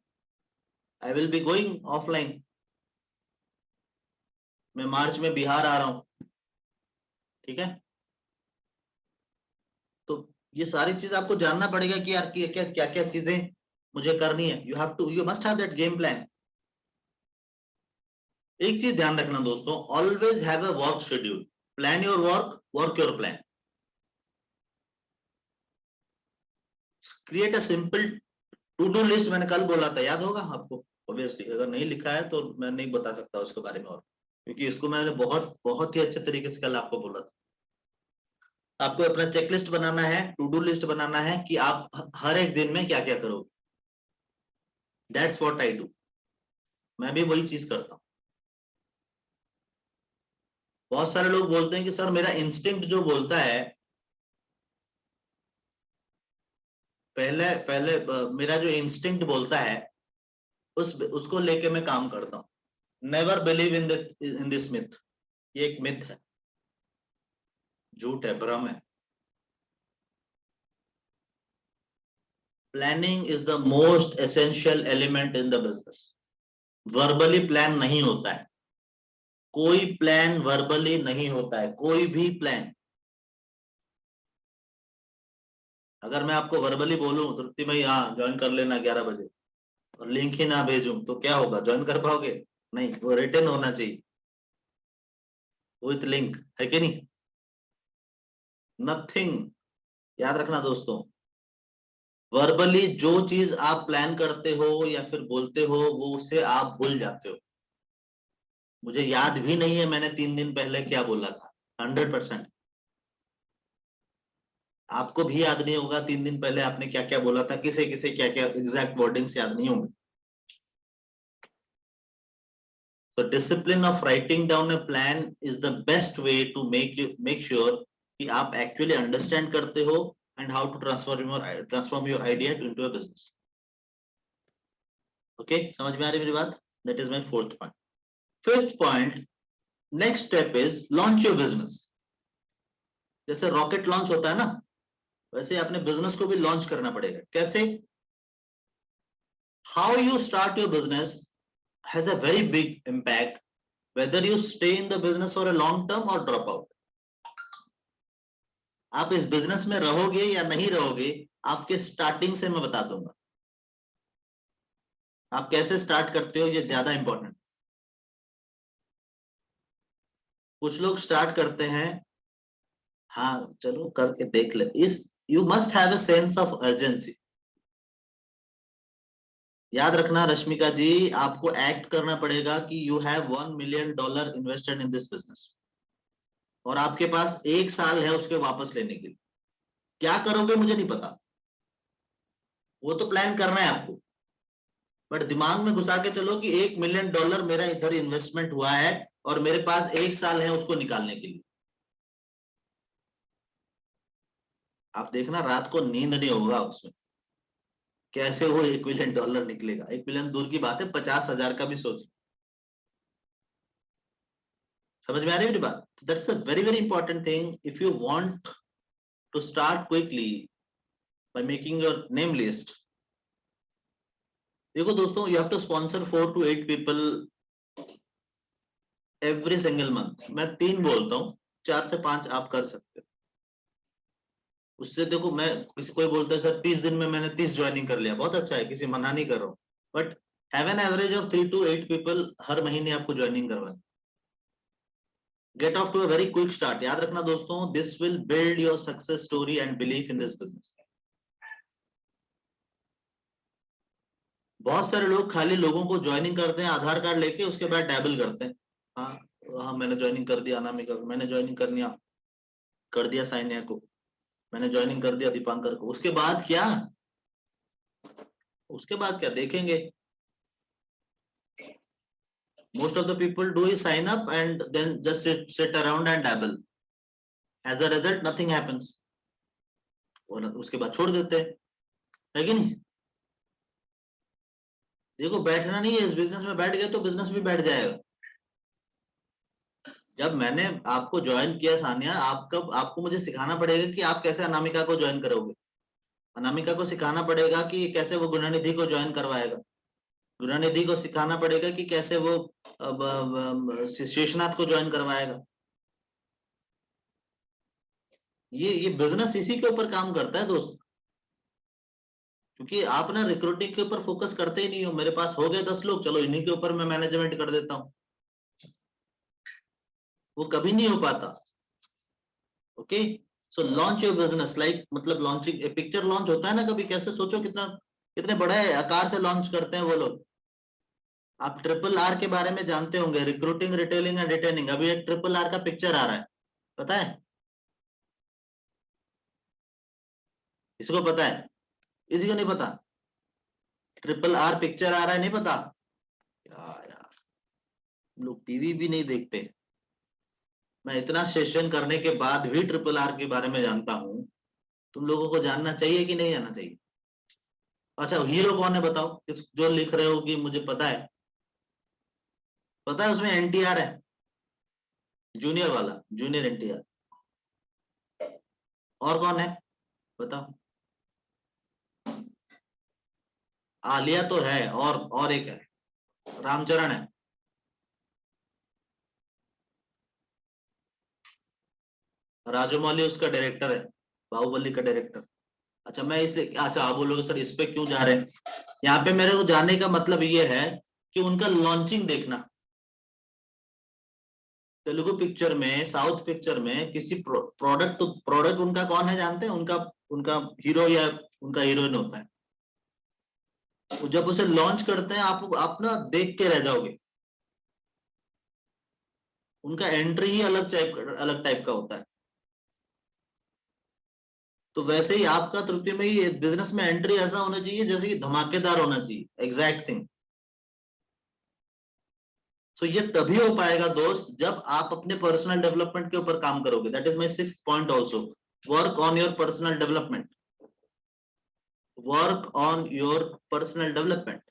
A: I will be going offline. मैं मार्च में बिहार आ रहा हूँ, ठीक है. तो ये सारी चीज आपको जानना पड़ेगा कि यार क्या क्या क्या चीजें मुझे करनी है. You must have that game plan. एक चीज ध्यान रखना दोस्तों, always have a work schedule. Plan your work, work your plan. Create a simple to do list. मैंने कल बोला था, याद होगा आपको ऑब्वियसली, अगर नहीं लिखा है तो मैं नहीं बता सकता उसके बारे में और, क्योंकि इसको मैंने बहुत बहुत ही अच्छे तरीके से कल आपको बोला था. आपको अपना चेकलिस्ट बनाना है, टू डू लिस्ट बनाना है कि आप हर एक दिन में क्या क्या करोगे. That's what I do. मैं भी वही चीज करता हूँ. बहुत सारे लोग बोलते हैं कि सर मेरा इंस्टिंक्ट जो बोलता है, पहले पहले मेरा जो इंस्टिंक्ट बोलता है उसको लेके मैं काम करता हूँ. Never believe in this myth. ये एक मिथ है, झूठ है, भ्रम है. Planning is the most essential element in the business. Verbally plan नहीं होता है, कोई प्लान वर्बली नहीं होता है, कोई भी प्लान. अगर मैं आपको वर्बली बोलूं तृप्ति में हाँ ज्वाइन कर लेना 11 बजे, और लिंक ही ना भेजूं तो क्या होगा, ज्वाइन कर पाओगे? नहीं, वो रिटर्न होना चाहिए विथ लिंक, है कि नहीं? नथिंग. याद रखना दोस्तों, वर्बली जो चीज आप प्लान करते हो या फिर बोलते हो वो उसे आप भूल जाते हो. मुझे याद भी नहीं है मैंने 3 दिन पहले क्या बोला था, 100%. आपको भी याद नहीं होगा 3 दिन पहले आपने क्या क्या बोला था, किसे किसे क्या क्या एग्जैक्ट वर्डिंग्स याद नहीं होंगे. So discipline of writing down a plan is the best way to make sure कि आप actually understand करते हो and how to transform your idea into a business. Okay, समझ में आ रही मेरी बात? That is my 4th point. 5th point, next step is launch your business. जैसे रॉकेट लॉन्च होता है ना, वैसे अपने बिजनेस को भी लॉन्च करना पड़ेगा. कैसे? How you start your business has a very big impact whether you stay in the business for a long term or drop out. आप इस बिजनेस में रहोगे या नहीं रहोगे, आपके स्टार्टिंग से मैं बता दूंगा. आप कैसे स्टार्ट करते हो ये ज्यादा इंपॉर्टेंट. कुछ लोग स्टार्ट करते हैं, हाँ चलो करके देख ले. इस you must have a sense of urgency. याद रखना रश्मिका जी, आपको एक्ट करना पड़ेगा कि you have $1 million invested in this business, और आपके पास 1 साल है उसके वापस लेने के लिए. क्या करोगे मुझे नहीं पता, वो तो प्लान करना है आपको, बट दिमाग में घुसा के चलो कि $1 million मेरा इधर इन्वेस्टमेंट हुआ है और मेरे पास 1 साल है उसको निकालने के लिए. आप देखना रात को नींद नहीं होगा उसमें, कैसे वो $1 million निकलेगा. 1 मिलियन दूर की बात है, 50,000 का भी सोच. समझ में आ रही है मेरी बात? That's a very very important thing if you want to start quickly by making your name list. देखो दोस्तों, you have to sponsor 4 to 8 people every single month. मैं 3 बोलता हूँ, 4 से 5 आप कर सकते हो. उससे देखो, मैं किसी कोई बोलता है सर 30 दिन में मैंने 30 ज्वाइनिंग कर लिया, बहुत अच्छा है, किसी मना नहीं कर रहा हूँ, but have an average of 3 to 8 people हर महीने आपको ज्वाइनिंग करवाए। Get off to a very quick start. याद रखना दोस्तों, this will build your success story and belief in this business. बहुत सारे लोग खाली लोगों को ज्वाइनिंग करते हैं आधार कार्ड लेके, उसके बाद डैबल करते हैं। हाँ, हाँ मैंने ज्वाइनिंग कर दिया अनामिका को, मैंने ज्वाइनिंग कर दिया साइनिया को, मैंने ज्वाइनिंग कर दिया दीपांकर को, उसके बाद क्या, उसके बाद क्या देखेंगे। Most of the people do is sign up and then just sit around and dabble. As a result, nothing happens. और उसके बाद छोड़ देते हैं, है कि नहीं? देखो बैठना नहीं है इस बिजनेस में, बैठ गए तो बिजनेस भी बैठ जाएगा। जब मैंने आपको ज्वाइन किया सानिया, आपको मुझे सिखाना पड़ेगा कि आप कैसे अनामिका को ज्वाइन करोगे। अनामिका को सिखाना पड़ेगा कि कैसे वो गुणानिधि को ज्वाइन करवाएगा। गुणानिधि को सिखाना पड़ेगा कि कैसे वो शेषनाथ को ज्वाइन करवाएगा। ये बिजनेस इसी के ऊपर काम करता है दोस्त। क्योंकि आप ना रिक्रूटिंग के ऊपर फोकस करते ही नहीं हो। मेरे पास हो गए 10 लोग, चलो इन्हीं के ऊपर मैं मैनेजमेंट कर देता हूँ, वो कभी नहीं हो पाता। Okay, so launch your business like, मतलब लॉन्चिंग पिक्चर लॉन्च होता है ना कभी, कैसे सोचो कितना कितने बड़े आकार से लॉन्च करते हैं वो लोग। आप ट्रिपल आर के बारे में जानते होंगे, रिक्रूटिंग रिटेलिंग एंड रिटेनिंग। अभी एक ट्रिपल आर का पिक्चर आ रहा है, पता है? इसको पता है? किसी को नहीं पता? ट्रिपल आर पिक्चर आ रहा है, नहीं पता? यार लोग टीवी भी नहीं देखते। मैं इतना सेशन करने के बाद भी ट्रिपल आर के बारे में जानता हूं। तुम लोगों को जानना चाहिए कि नहीं जानना चाहिए? अच्छा हीरो कौन है बताओ, किस जो लिख रहे हो कि मुझे पता है? पता है उसमें एनटीआर है, जूनियर वाला, जूनियर एनटीआर। और कौन है बताओ? आलिया तो है, और एक है, रामचरण है। राजमौली उसका डायरेक्टर है, बाहुबली का डायरेक्टर। अच्छा मैं इसलिए, अच्छा आप बोलोगे सर इस पे क्यों जा रहे हैं? यहाँ पे मेरे को जाने का मतलब ये है कि उनका लॉन्चिंग देखना। तेलुगु पिक्चर में, साउथ पिक्चर में किसी प्रोडक्ट, तो प्रोडक्ट उनका कौन है जानते हैं? उनका उनका हीरो या उनका हीरोइन होता है। तो जब उसे लॉन्च करते हैं आप ना देख के रह जाओगे। उनका एंट्री ही अलग टाइप का होता है। तो वैसे ही आपका तृतीय में ही बिजनेस में एंट्री ऐसा होना चाहिए जैसे कि धमाकेदार होना चाहिए, एग्जैक्ट थिंग। तो ये तभी हो पाएगा दोस्त जब आप अपने पर्सनल डेवलपमेंट के ऊपर काम करोगे। That is my 6th point also, work on your personal development. Work on your personal development.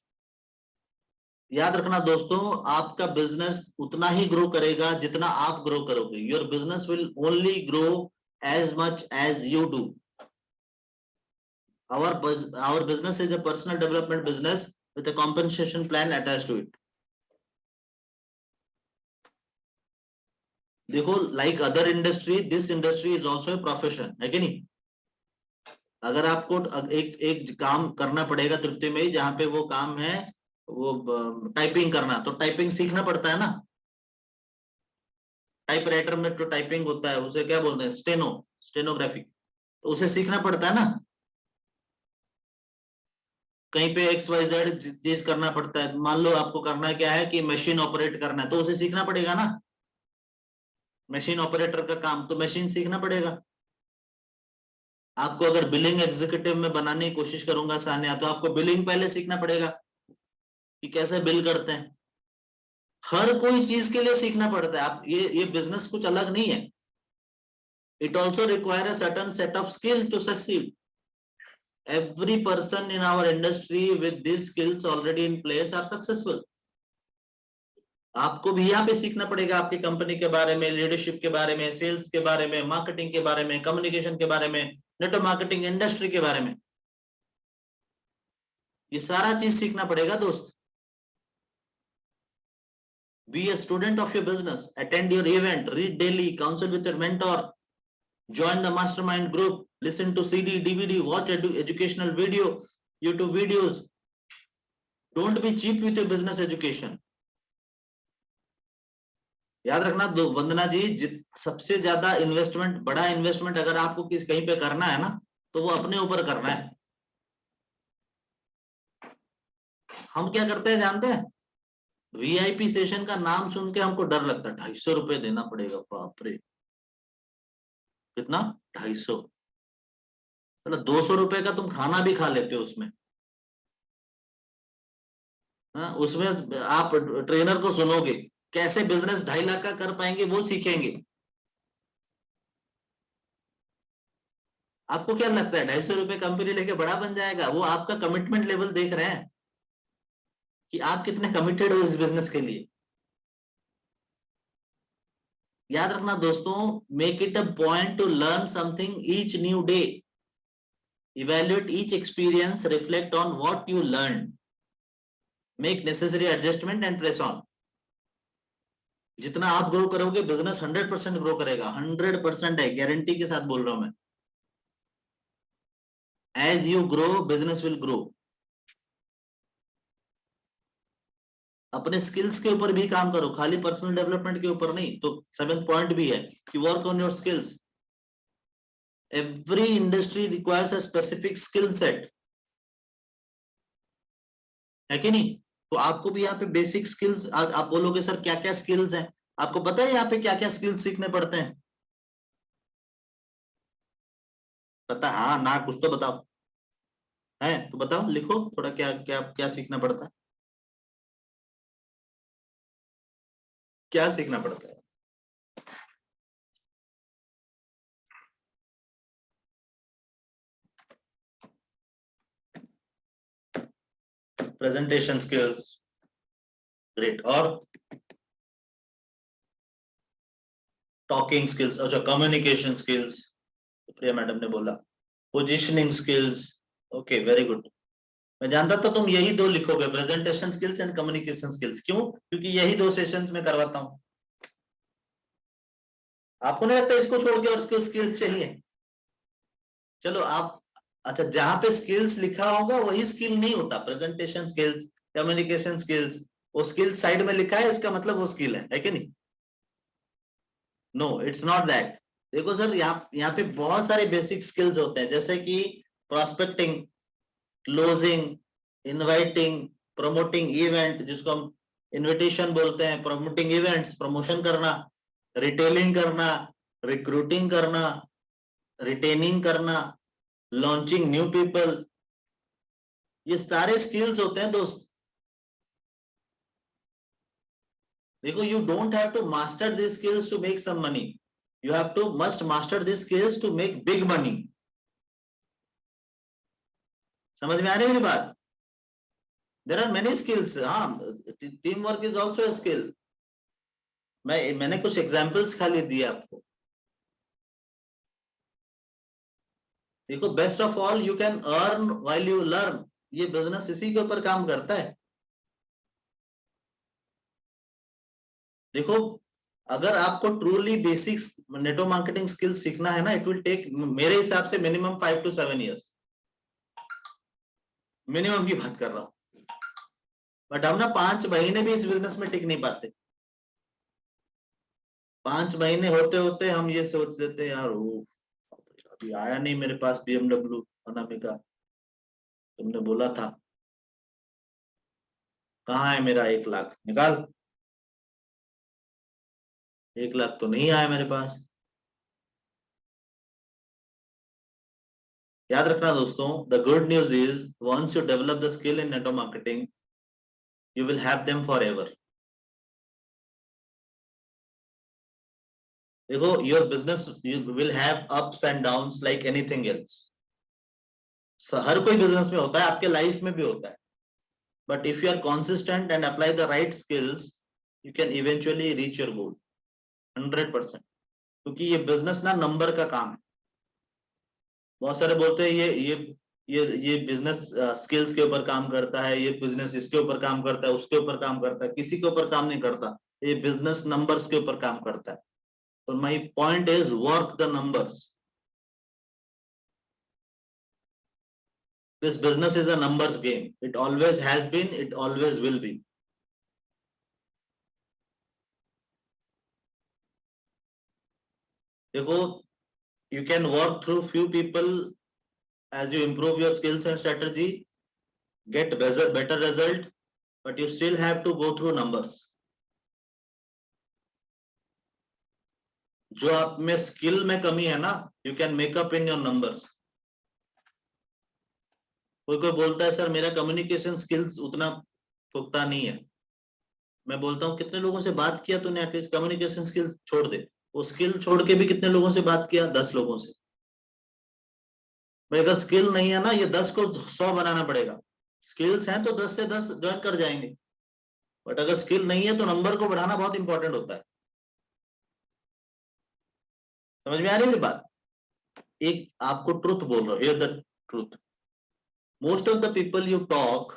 A: याद रखना दोस्तों, आपका बिजनेस उतना ही ग्रो करेगा जितना आप ग्रो करोगे। Your business will only grow as much as you do. Our business is a personal development business with a compensation plan attached to it. देखो like other industry, this industry is also a profession, है कि नहीं? अगर आपको एक काम करना पड़ेगा तृप्ति में, जहां पे वो काम है वो टाइपिंग करना, तो टाइपिंग सीखना पड़ता है ना। टाइपराइटर में तो टाइपिंग होता है, उसे क्या बोलते हैं? स्टेनोग्राफी। तो उसे सीखना पड़ता है ना। कहीं पे XYZ चीज करना पड़ता है। मान लो आपको करना क्या है कि मशीन ऑपरेट करना है, तो उसे सीखना पड़ेगा ना। मशीन ऑपरेटर का काम तो मशीन सीखना पड़ेगा। आपको अगर बिलिंग एग्जीक्यूटिव में बनाने की कोशिश करूंगा सानिया, तो आपको बिलिंग पहले सीखना पड़ेगा कि कैसे बिल करते हैं। हर कोई चीज के लिए सीखना पड़ता है। आप ये बिजनेस कुछ अलग नहीं है। It also require a certain set of skill to succeed. Every person in our industry with these skills already in place are successful. आपको भी यहाँ पे सीखना पड़ेगा, आपकी कंपनी के बारे में, लीडरशिप के बारे में, सेल्स के बारे में, मार्केटिंग के बारे में, कम्युनिकेशन के बारे में, नेटवर्क मार्केटिंग इंडस्ट्री के बारे में। ये सारा चीज सीखना पड़ेगा दोस्त। Be a student of your business, attend your event, read daily, counsel with your mentor, join the mastermind group, listen to CD, DVD, watch educational video, YouTube videos. Don't be cheap with your business education. याद रखना वंदना जी, सबसे ज्यादा investment, बड़ा investment अगर आपको कहीं पे करना है ना, तो वो अपने ऊपर करना है। हम क्या करते हैं जानते हैं? वीआईपी सेशन का नाम सुन के हमको डर लगता है, 250 रुपए देना पड़ेगा। बाप रे, कितना? 250। मतलब 200 रुपए का तुम खाना भी खा लेते हो उसमें। हाँ, उसमें आप ट्रेनर को सुनोगे कैसे बिजनेस 2.5 लाख का कर पाएंगे, वो सीखेंगे। आपको क्या लगता है 250 रुपए कंपनी लेके बड़ा बन जाएगा? वो आपका कमिटमेंट लेवल देख रहे हैं कि आप कितने कमिटेड हो इस बिजनेस के लिए। याद रखना दोस्तों, make it a point two learn something each new day, evaluate each experience, reflect on what you learn, make necessary adjustment and press on. जितना आप ग्रो करोगे बिजनेस 100% ग्रो करेगा, 100% है, गारंटी के साथ बोल रहा हूं मैं। As you grow business will grow. अपने स्किल्स के ऊपर भी काम करो, खाली पर्सनल डेवलपमेंट के ऊपर नहीं। तो 7th पॉइंट भी है कि work on your skills. Every industry requires a specific skill set, है कि नहीं? तो आपको भी यहाँ पे बेसिक स्किल्स, आप बोलोगे सर क्या क्या स्किल्स हैं, आपको पता है यहाँ पे क्या क्या स्किल्स सीखने पड़ते हैं? पता? हाँ ना, कुछ तो बताओ। है तो बताओ, लिखो थोड़ा, क्या क्या क्या सीखना पड़ता है, क्या सीखना पड़ता है? Presentation skills, great. और टॉकिंग स्किल्स, अच्छा कम्युनिकेशन स्किल्स, प्रिया मैडम ने बोला। Positioning skills, okay very good. मैं जानता था तुम यही दो लिखोगे, presentation skills and communication skills. क्यों? क्योंकि यही 2 सेशंस में करवाता हूं। आपको नहीं लगता इसको छोड़ के और इसको स्किल्स चाहिए? चलो आप, अच्छा जहां पे स्किल्स लिखा होगा वही स्किल नहीं होता। प्रेजेंटेशन स्किल्स, कम्युनिकेशन स्किल्स, वो स्किल साइड में लिखा है, इसका मतलब वो स्किल है कि नहीं? No it's not that. देखो सर, यहाँ पे बहुत सारे बेसिक स्किल्स होते हैं, जैसे कि prospecting, closing, inviting, promoting event, जिसको हम इनविटेशन बोलते हैं, प्रमोटिंग इवेंट्स, प्रमोशन करना, रिटेलिंग करना, रिक्रूटिंग करना, रिटेनिंग करना, लॉन्चिंग न्यू पीपल, ये सारे स्किल्स होते हैं दोस्त। देखो, you don't have to master this skills to make some money, you have to must master this skills to make big money. समझ में आ रही है मेरी बात? There are many skills. हाँ, team work is also a skill. मैंने कुछ एग्जांपल्स खाली दिए आपको। देखो, best of all you can earn while you learn, ये बिजनेस इसी के ऊपर काम करता है। देखो, अगर आपको truly basics network marketing skills सीखना है ना, इट विल टेक मेरे हिसाब से मिनिमम 5 to 7 years, मिनिमम की बात कर रहा हूं। बट हम ना 5 महीने भी इस बिजनेस में टिक नहीं पाते। 5 महीने होते होते हम ये सोच लेते हैं, यार वो अभी आया नहीं मेरे पास BMW अनामिका, तुमने बोला था, कहाँ है मेरा 1 लाख, निकाल। 1 लाख तो नहीं आया मेरे पास। याद रखना दोस्तों, the good news is once you develop the skill in network marketing, you will have them forever. देखो, your business you will have ups and downs like anything else. हर कोई बिजनेस में होता है, आपके लाइफ में भी होता है। But if you are consistent and apply the right skills, you can eventually reach your goal 100%। क्योंकि ये बिजनेस ना नंबर का काम है। बहुत सारे बोलते हैं ये बिजनेस स्किल्स के ऊपर काम करता है, ये बिजनेस इसके ऊपर काम करता है, उसके ऊपर काम करता है। किसी के ऊपर काम नहीं करता, ये बिजनेस नंबर्स के ऊपर काम करता है। तो my point is work the numbers. This business is a numbers game. It always has been, it always will be. देखो, you can work through few people as you improve your skills and strategy, get better result, but you still have to go through numbers. जो आप में skill में कमी है ना, you can make up in your numbers. कोई कोई बोलता है सर मेरा कम्युनिकेशन स्किल्स उतना पुख्ता नहीं है. मैं बोलता हूँ कितने लोगों से बात किया तूने, एटलीस्ट कम्युनिकेशन स्किल छोड़ दे. वो स्किल छोड़ के भी कितने लोगों से बात किया, 10 लोगों से. भाई अगर स्किल नहीं है ना, ये 10 को 100 बनाना पड़ेगा. स्किल्स हैं तो 10 से 10 ज्वाइन कर जाएंगे, बट अगर स्किल नहीं है तो नंबर को बढ़ाना बहुत इंपॉर्टेंट होता है. समझ में आ रही है बात? एक आपको ट्रुथ बोल रहा हूं, hear the truth. Most of the people you talk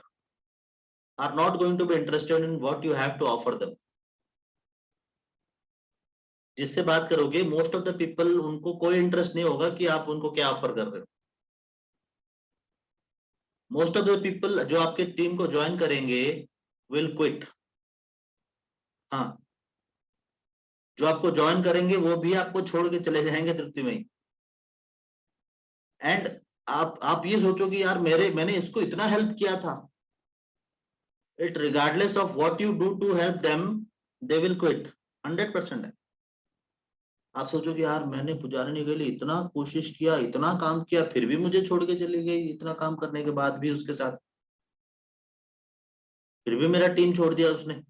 A: are not going to be interested in what you have to offer them. जिससे बात करोगे मोस्ट ऑफ द पीपल, उनको कोई इंटरेस्ट नहीं होगा कि आप उनको क्या ऑफर कर रहे हो. मोस्ट ऑफ द पीपल जो आपके टीम को ज्वाइन करेंगे विल क्विट. हाँ, जो आपको ज्वाइन करेंगे वो भी आपको छोड़ के चले जाएंगे तृप्ति में. एंड आप ये सोचो कि यार मैंने इसको इतना हेल्प किया था. It regardless of what you do to help them, they will quit. 100% है. आप सोचो कि यार मैंने पुजारिनी के लिए इतना कोशिश किया, इतना काम किया, फिर भी मुझे छोड़ के चली गई. इतना काम करने के बाद भी उसके साथ, फिर भी मेरा टीम छोड़ दिया उसने.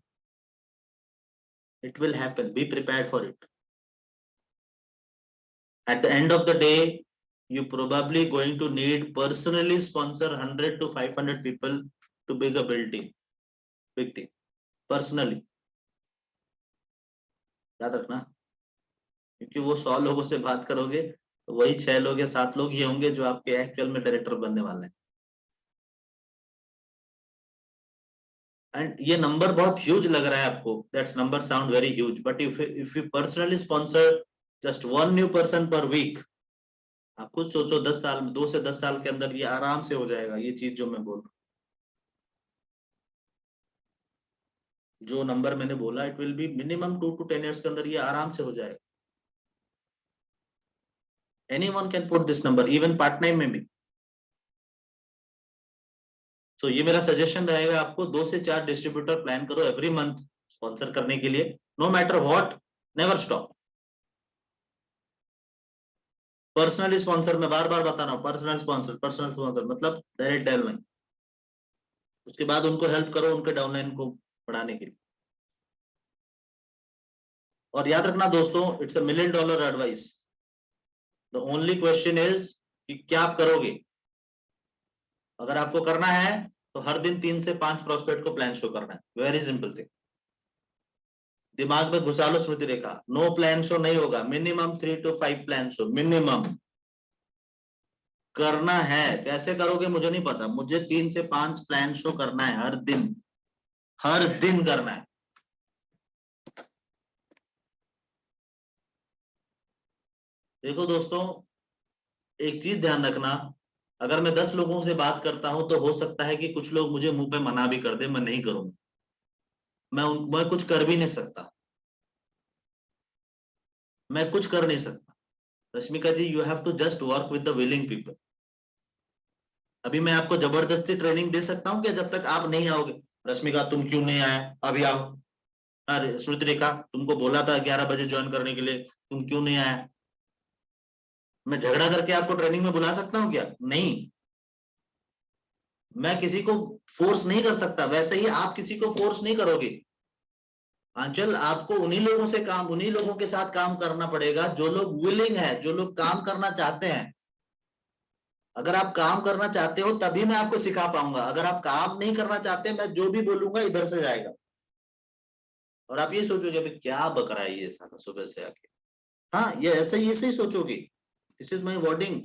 A: It will happen. Be prepared for it. At the end of the day, you probably going to need personally sponsor 100 to 500 people to big a build team, big team. Personally. याद रखना, क्योंकि वो 100 लोगों से बात करोगे तो वही 6 लोग या 7 लोग ही होंगे जो आपके एक्चुअल में डायरेक्टर बनने वाले हैं. एंड ये नंबर बहुत ह्यूज लग रहा है आपको. That's number sound very huge, but if you personally sponsor just 1 new person per week, आप खुद सोचो 10 साल में, 2 से 10 साल के अंदर ये आराम से हो जाएगा. ये चीज जो मैं बोल रहा हूँ, जो नंबर मैंने बोला, it will be minimum 2 to 10 years के अंदर ये आराम से हो जाएगा. Anyone can put this number, even part time में भी. तो ये मेरा सजेशन रहेगा आपको, 2 से 4 डिस्ट्रीब्यूटर प्लान करो एवरी मंथ स्पॉन्सर करने के लिए. No matter what, never stop. Personally sponsor, मैं बार बार बता रहा हूँ, पर्सनल स्पॉन्सर मतलब डायरेक्ट डाउनलाइन. उसके बाद उनको हेल्प करो उनके डाउनलाइन को बढ़ाने के लिए. और याद रखना दोस्तों, it's $1 million advice. The only question is कि क्या आप करोगे. अगर आपको करना है तो हर दिन 3 से 5 प्रोस्पेक्ट को प्लान शो करना है. Very simple thing. दिमाग में घुसा लो स्मृति रेखा, नो प्लान शो नहीं होगा. Minimum 3 to 5 plan show minimum करना है. कैसे करोगे मुझे नहीं पता, मुझे 3 से 5 प्लान शो करना है हर दिन. हर दिन करना है. देखो दोस्तों, एक चीज ध्यान रखना, अगर मैं 10 लोगों से बात करता हूं तो हो सकता है कि कुछ लोग मुझे मुंह पे मना भी कर दे, मैं नहीं करूंगा. मैं कुछ कर भी नहीं सकता. मैं कुछ कर नहीं सकता. Rashmika ji, you have to just work with the willing people. अभी मैं आपको जबरदस्ती ट्रेनिंग दे सकता हूँ क्या जब तक आप नहीं आओगे? रश्मिका तुम क्यों नहीं आए, अभी आओ. अरे श्रुति रेखा, तुमको बोला था 11 बजे ज्वाइन करने के लिए, तुम क्यों नहीं आया? मैं झगड़ा करके आपको ट्रेनिंग में बुला सकता हूँ क्या? नहीं. मैं किसी को फोर्स नहीं कर सकता, वैसे ही आप किसी को फोर्स नहीं करोगे. आंचल, आपको उन्हीं लोगों से काम, उन्हीं लोगों के साथ काम करना पड़ेगा जो लोग विलिंग है, जो लोग काम करना चाहते हैं. अगर आप काम करना चाहते हो तभी मैं आपको सिखा पाऊंगा. अगर आप काम नहीं करना चाहते, मैं जो भी बोलूंगा इधर से जाएगा. और आप ये सोचोगे अभी क्या बक रहा है ये साला सुबह से आके. हाँ, ये ऐसे ही सोचोगे. This is my wording,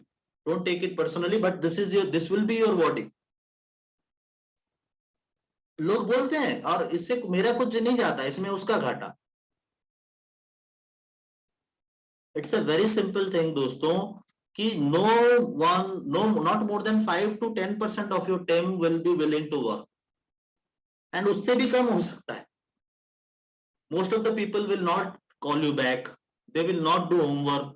A: don't take it personally, but this will be your wording. लोग बोलते हैं और इससे मेरा कुछ नहीं जाता, इसमें उसका घाटा. It's a very simple thing दोस्तों, कि no one, no, not more than 5 to 10% of your time will be willing to work, and उससे भी कम हो सकता है. Most of the people will not call you back, they will not do homework.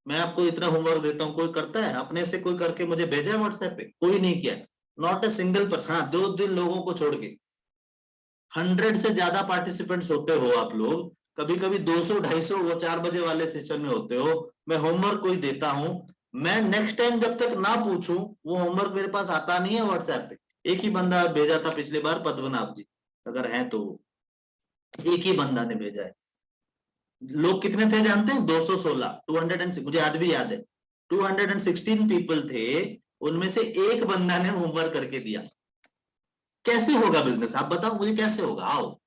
A: मैं आपको इतना होमवर्क देता हूं, कोई करता है? अपने से कोई करके मुझे भेजा है व्हाट्सएप पे? कोई नहीं किया. Not a single person. हाँ, 2 दिन लोगों को छोड़ के 100 से ज्यादा पार्टिसिपेंट्स होते हो आप लोग. कभी कभी 200-250 वो 4 बजे वाले सेशन में होते हो. मैं होमवर्क कोई देता हूं, मैं नेक्स्ट टाइम जब तक ना पूछूं, वो होमवर्क मेरे पास आता नहीं है व्हाट्सएप पे. एक ही बंदा भेजा था पिछली बार, पद्मनाभ जी अगर हैं तो, एक ही बंदा ने भेजा है. लोग कितने थे जानते हैं? 216, 206, मुझे आज भी याद है. 216 पीपल थे, उनमें से एक बंदा ने होमवर्क करके दिया. कैसे होगा बिजनेस? आप बताओ मुझे, कैसे होगा? आओ,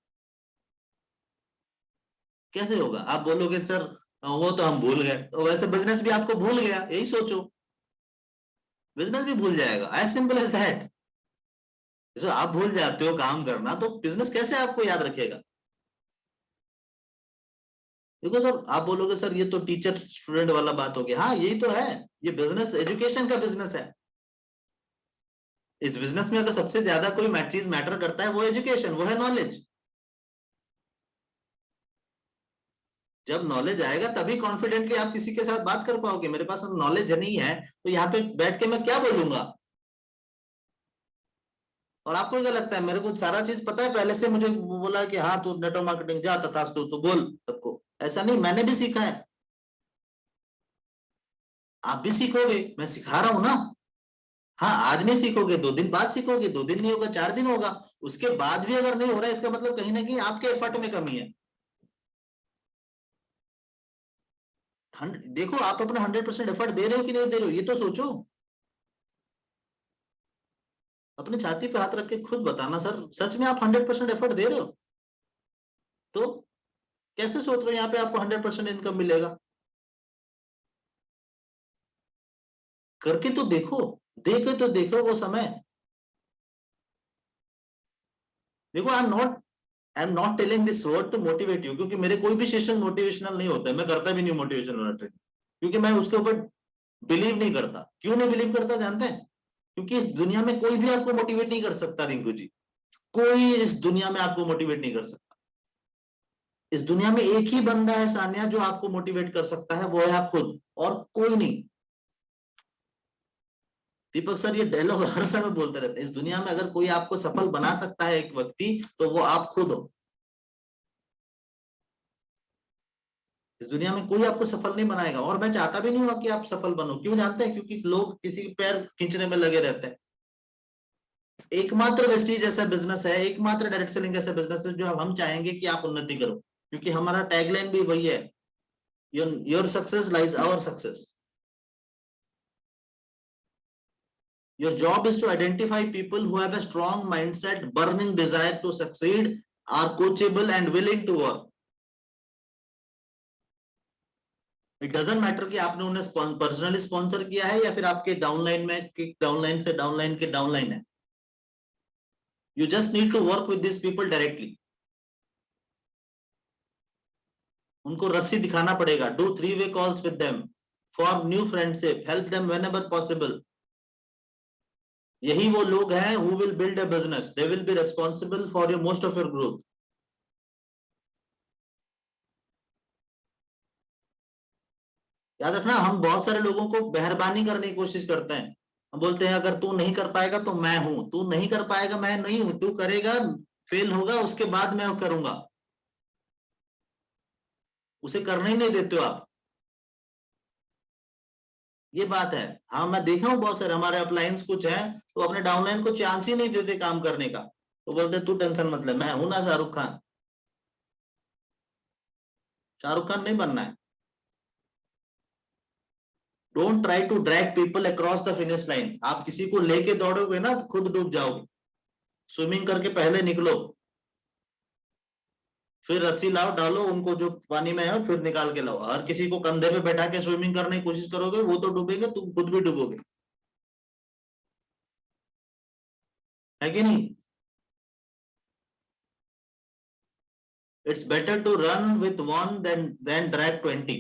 A: कैसे होगा? आप बोलोगे सर वो तो हम भूल गए, तो वैसे बिजनेस भी आपको भूल गया, यही सोचो. बिजनेस भी भूल जाएगा, एज सिंपल एज दैट. जो आप भूल जाते हो काम करना, तो बिजनेस कैसे आपको याद रखेगा? देखो सर, आप बोलोगे सर ये तो टीचर स्टूडेंट वाला बात हो गया. हाँ, यही तो है. ये बिजनेस एजुकेशन का बिजनेस है. इस बिजनेस में अगर सबसे ज्यादा कोई चीज मैटर करता है, वो एजुकेशन, वो है नॉलेज. जब नॉलेज आएगा तभी कॉन्फिडेंटली आप किसी के साथ बात कर पाओगे. मेरे पास नॉलेज नहीं है तो यहाँ पे बैठ के मैं क्या बोलूंगा? और आपको क्या लगता है मेरे को सारा चीज पता है पहले से? मुझे बोला कि हाँ तू नेटवर्क मार्केटिंग जाता था, तो बोल सबको. ऐसा नहीं, मैंने भी सीखा है. आप भी सीखोगे, मैं सिखा रहा हूं ना. हाँ, आज नहीं सीखोगे, 2 दिन बाद सीखोगे. 2 दिन नहीं होगा, 4 दिन होगा. उसके बाद भी अगर नहीं हो रहा है, इसका मतलब कहीं ना कहीं आपके एफर्ट में कमी है. देखो, आप अपना 100% एफर्ट दे रहे हो कि नहीं दे रहे हो, ये तो सोचो. अपने छाती पे हाथ रख के खुद बताना, सर सच में आप 100% एफर्ट दे रहे हो? तो कैसे सोच रहे हो यहाँ पे आपको 100% इनकम मिलेगा? करके तो देखो, देखे तो देखो वो समय. देखो, I am not telling this word to motivate you, क्योंकि मेरे कोई भी सेशन मोटिवेशनल नहीं होता है. मैं करता भी नहीं मोटिवेशनल वाला ट्रेनिंग, क्योंकि मैं उसके ऊपर बिलीव नहीं करता. क्यों नहीं बिलीव करता जानते हैं? क्योंकि इस दुनिया में कोई भी आपको मोटिवेट नहीं कर सकता रिंकू जी. कोई इस दुनिया में आपको मोटिवेट नहीं कर सकता. इस दुनिया में एक ही बंदा है सानिया जो आपको मोटिवेट कर सकता है, वो है आप खुद, और कोई नहीं. दीपक सर ये डायलॉग हर समय बोलते रहते हैं. इस दुनिया में अगर कोई आपको सफल बना सकता है एक व्यक्ति, तो वो आप खुद हो. इस दुनिया में कोई आपको सफल नहीं बनाएगा, और मैं चाहता भी नहीं हूं कि आप सफल बनो. क्यों जानते हैं? क्योंकि लोग किसी के पैर खींचने में लगे रहते हैं. एकमात्र वेस्टीज ऐसा बिजनेस है, एकमात्र डायरेक्ट सेलिंग ऐसा बिजनेस है जो हम चाहेंगे कि आप उन्नति करो, क्योंकि हमारा टैगलाइन भी वही है, your success lies our success. Your job is to identify people who have a strong mindset, burning desire to succeed, are coachable and willing to work. It doesn't matter कि आपने उन्हें पर्सनली स्पॉन्सर किया है या फिर आपके downline में, downline से डाउनलाइन के डाउनलाइन है. You just need to work with these people directly. उनको रस्सी दिखाना पड़ेगा. Do 3-way calls with them. Form new friendship. Help them whenever possible. यही वो लोग हैं who will build a business. They will be responsible for your most of your growth. याद रखना, हम बहुत सारे लोगों को मेहरबानी करने की कोशिश करते हैं. हम बोलते हैं अगर तू नहीं कर पाएगा तो मैं हूं, तू नहीं कर पाएगा मैं नहीं हूं, तू करेगा, फेल होगा, उसके बाद मैं करूंगा. उसे करने ही नहीं देते हो आप. ये बात है. हाँ, मैं देखा हूं बहुत सारे हमारे अपलाइंस कुछ हैं, तो अपने डाउनलाइन को चांस ही नहीं देते काम करने का. तो बोलते तू टेंशन मत ले, मैं हूं ना शाहरुख खान. शाहरुख खान नहीं बनना है. Don't try to drag people across the finish line. आप किसी को लेके दौड़ोगे ना, खुद डूब जाओगे. स्विमिंग करके पहले निकलो, फिर रस्सी लाओ, डालो उनको जो पानी में है, फिर निकाल के लाओ. हर किसी को कंधे पे बैठा के स्विमिंग करने की कोशिश करोगे, वो तो डूबेंगे, तुम खुद भी डूबोगे. है कि नहीं? It's better to run with one than drag 20.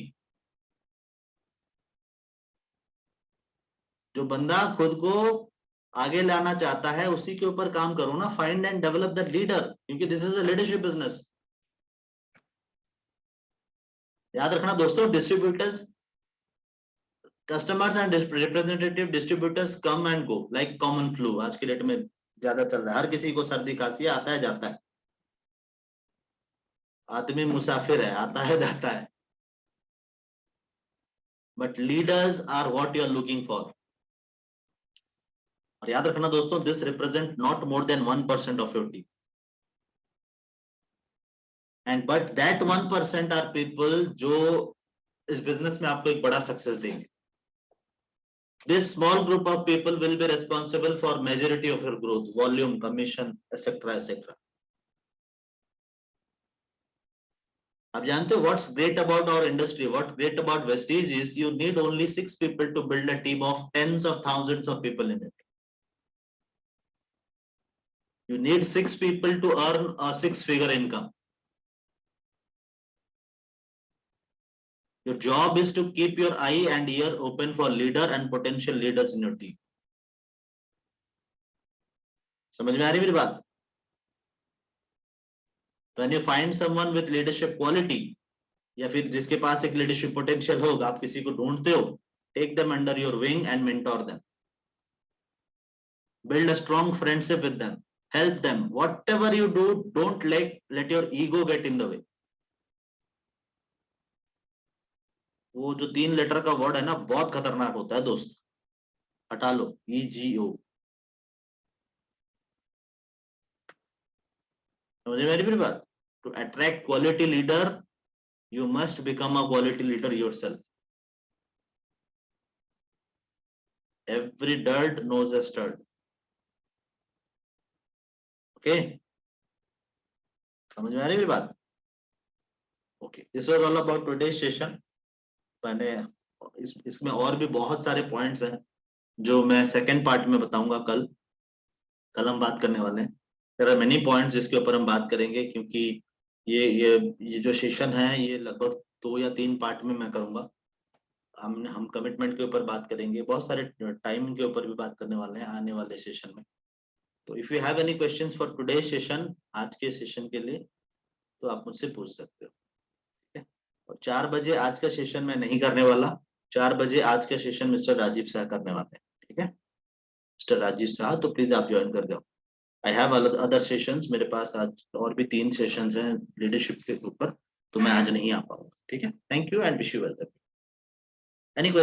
A: जो बंदा खुद को आगे लाना चाहता है उसी के ऊपर काम करो ना, find and develop that leader, क्योंकि this is a leadership business. याद रखना दोस्तों, distributors, customers and representative distributors come and go like common flu. आज के डेट में ज्यादा चल रहा है, हर किसी को सर्दी खांसी आता है जाता है, आदमी मुसाफिर है, आता है जाता है, but leaders are what you are looking for. और याद रखना दोस्तों, this represent not more than 1% of your team, and but that 1% are people जो इस बिजनेस में आपको एक बड़ा सक्सेस देंगे। This small group of people will be responsible for majority of your growth, volume, commission, etc., etc. आप जानते हो what's great about our industry, what great about Vestige is you need only 6 people to build a team of tens of thousands of people in it. You need 6 people to earn a 6-figure income. Your job is to keep your eye and ear open for leader and potential leaders in your team. समझ में आ रही मेरी बात? When you find someone with leadership quality, या फिर जिसके पास एक लीडरशिप पोटेंशियल होगा, आप किसी को ढूंढते हो, take them under your wing and mentor them, build a strong friendship with them, help them, whatever you do, don't let your ego get in the way. वो जो 3 लेटर का वर्ड है ना, बहुत खतरनाक होता है दोस्त, हटा लो, EGO। समझे मेरी बात? To attract quality leader, you must become a quality leader yourself. Every dirt knows a stud. Okay, समझ में आ रही मेरी बात? Okay, this was all about today's session. मैंने इसमें और भी बहुत सारे पॉइंट्स हैं जो मैं सेकंड पार्ट में बताऊंगा। कल हम बात करने वाले हैं। देयर आर मेनी पॉइंट्स जिसके ऊपर हम बात करेंगे, क्योंकि ये जो सेशन है ये लगभग 2 या 3 पार्ट में मैं करूंगा। हम कमिटमेंट के ऊपर बात करेंगे, बहुत सारे टाइम के ऊपर भी बात करने वाले हैं आने वाले सेशन में। तो if you have any questions for today session, आज के सेशन के लिए, तो आप मुझसे पूछ सकते हो, ठीक है? और 4 बजे आज का सेशन मैं नहीं करने वाला, 4 बजे आज का सेशन मिस्टर राजीव शाह करने वाले हैं, ठीक है? मिस्टर राजीव शाह, तो प्लीज आप ज्वाइन कर जाओ। आई हैव अदर सेशंस, मेरे पास आज और भी 3 सेशंस हैं लीडरशिप के ऊपर, तो मैं आज नहीं आ पाऊंगा, ठीक है? Thank you and wish you well. Any question?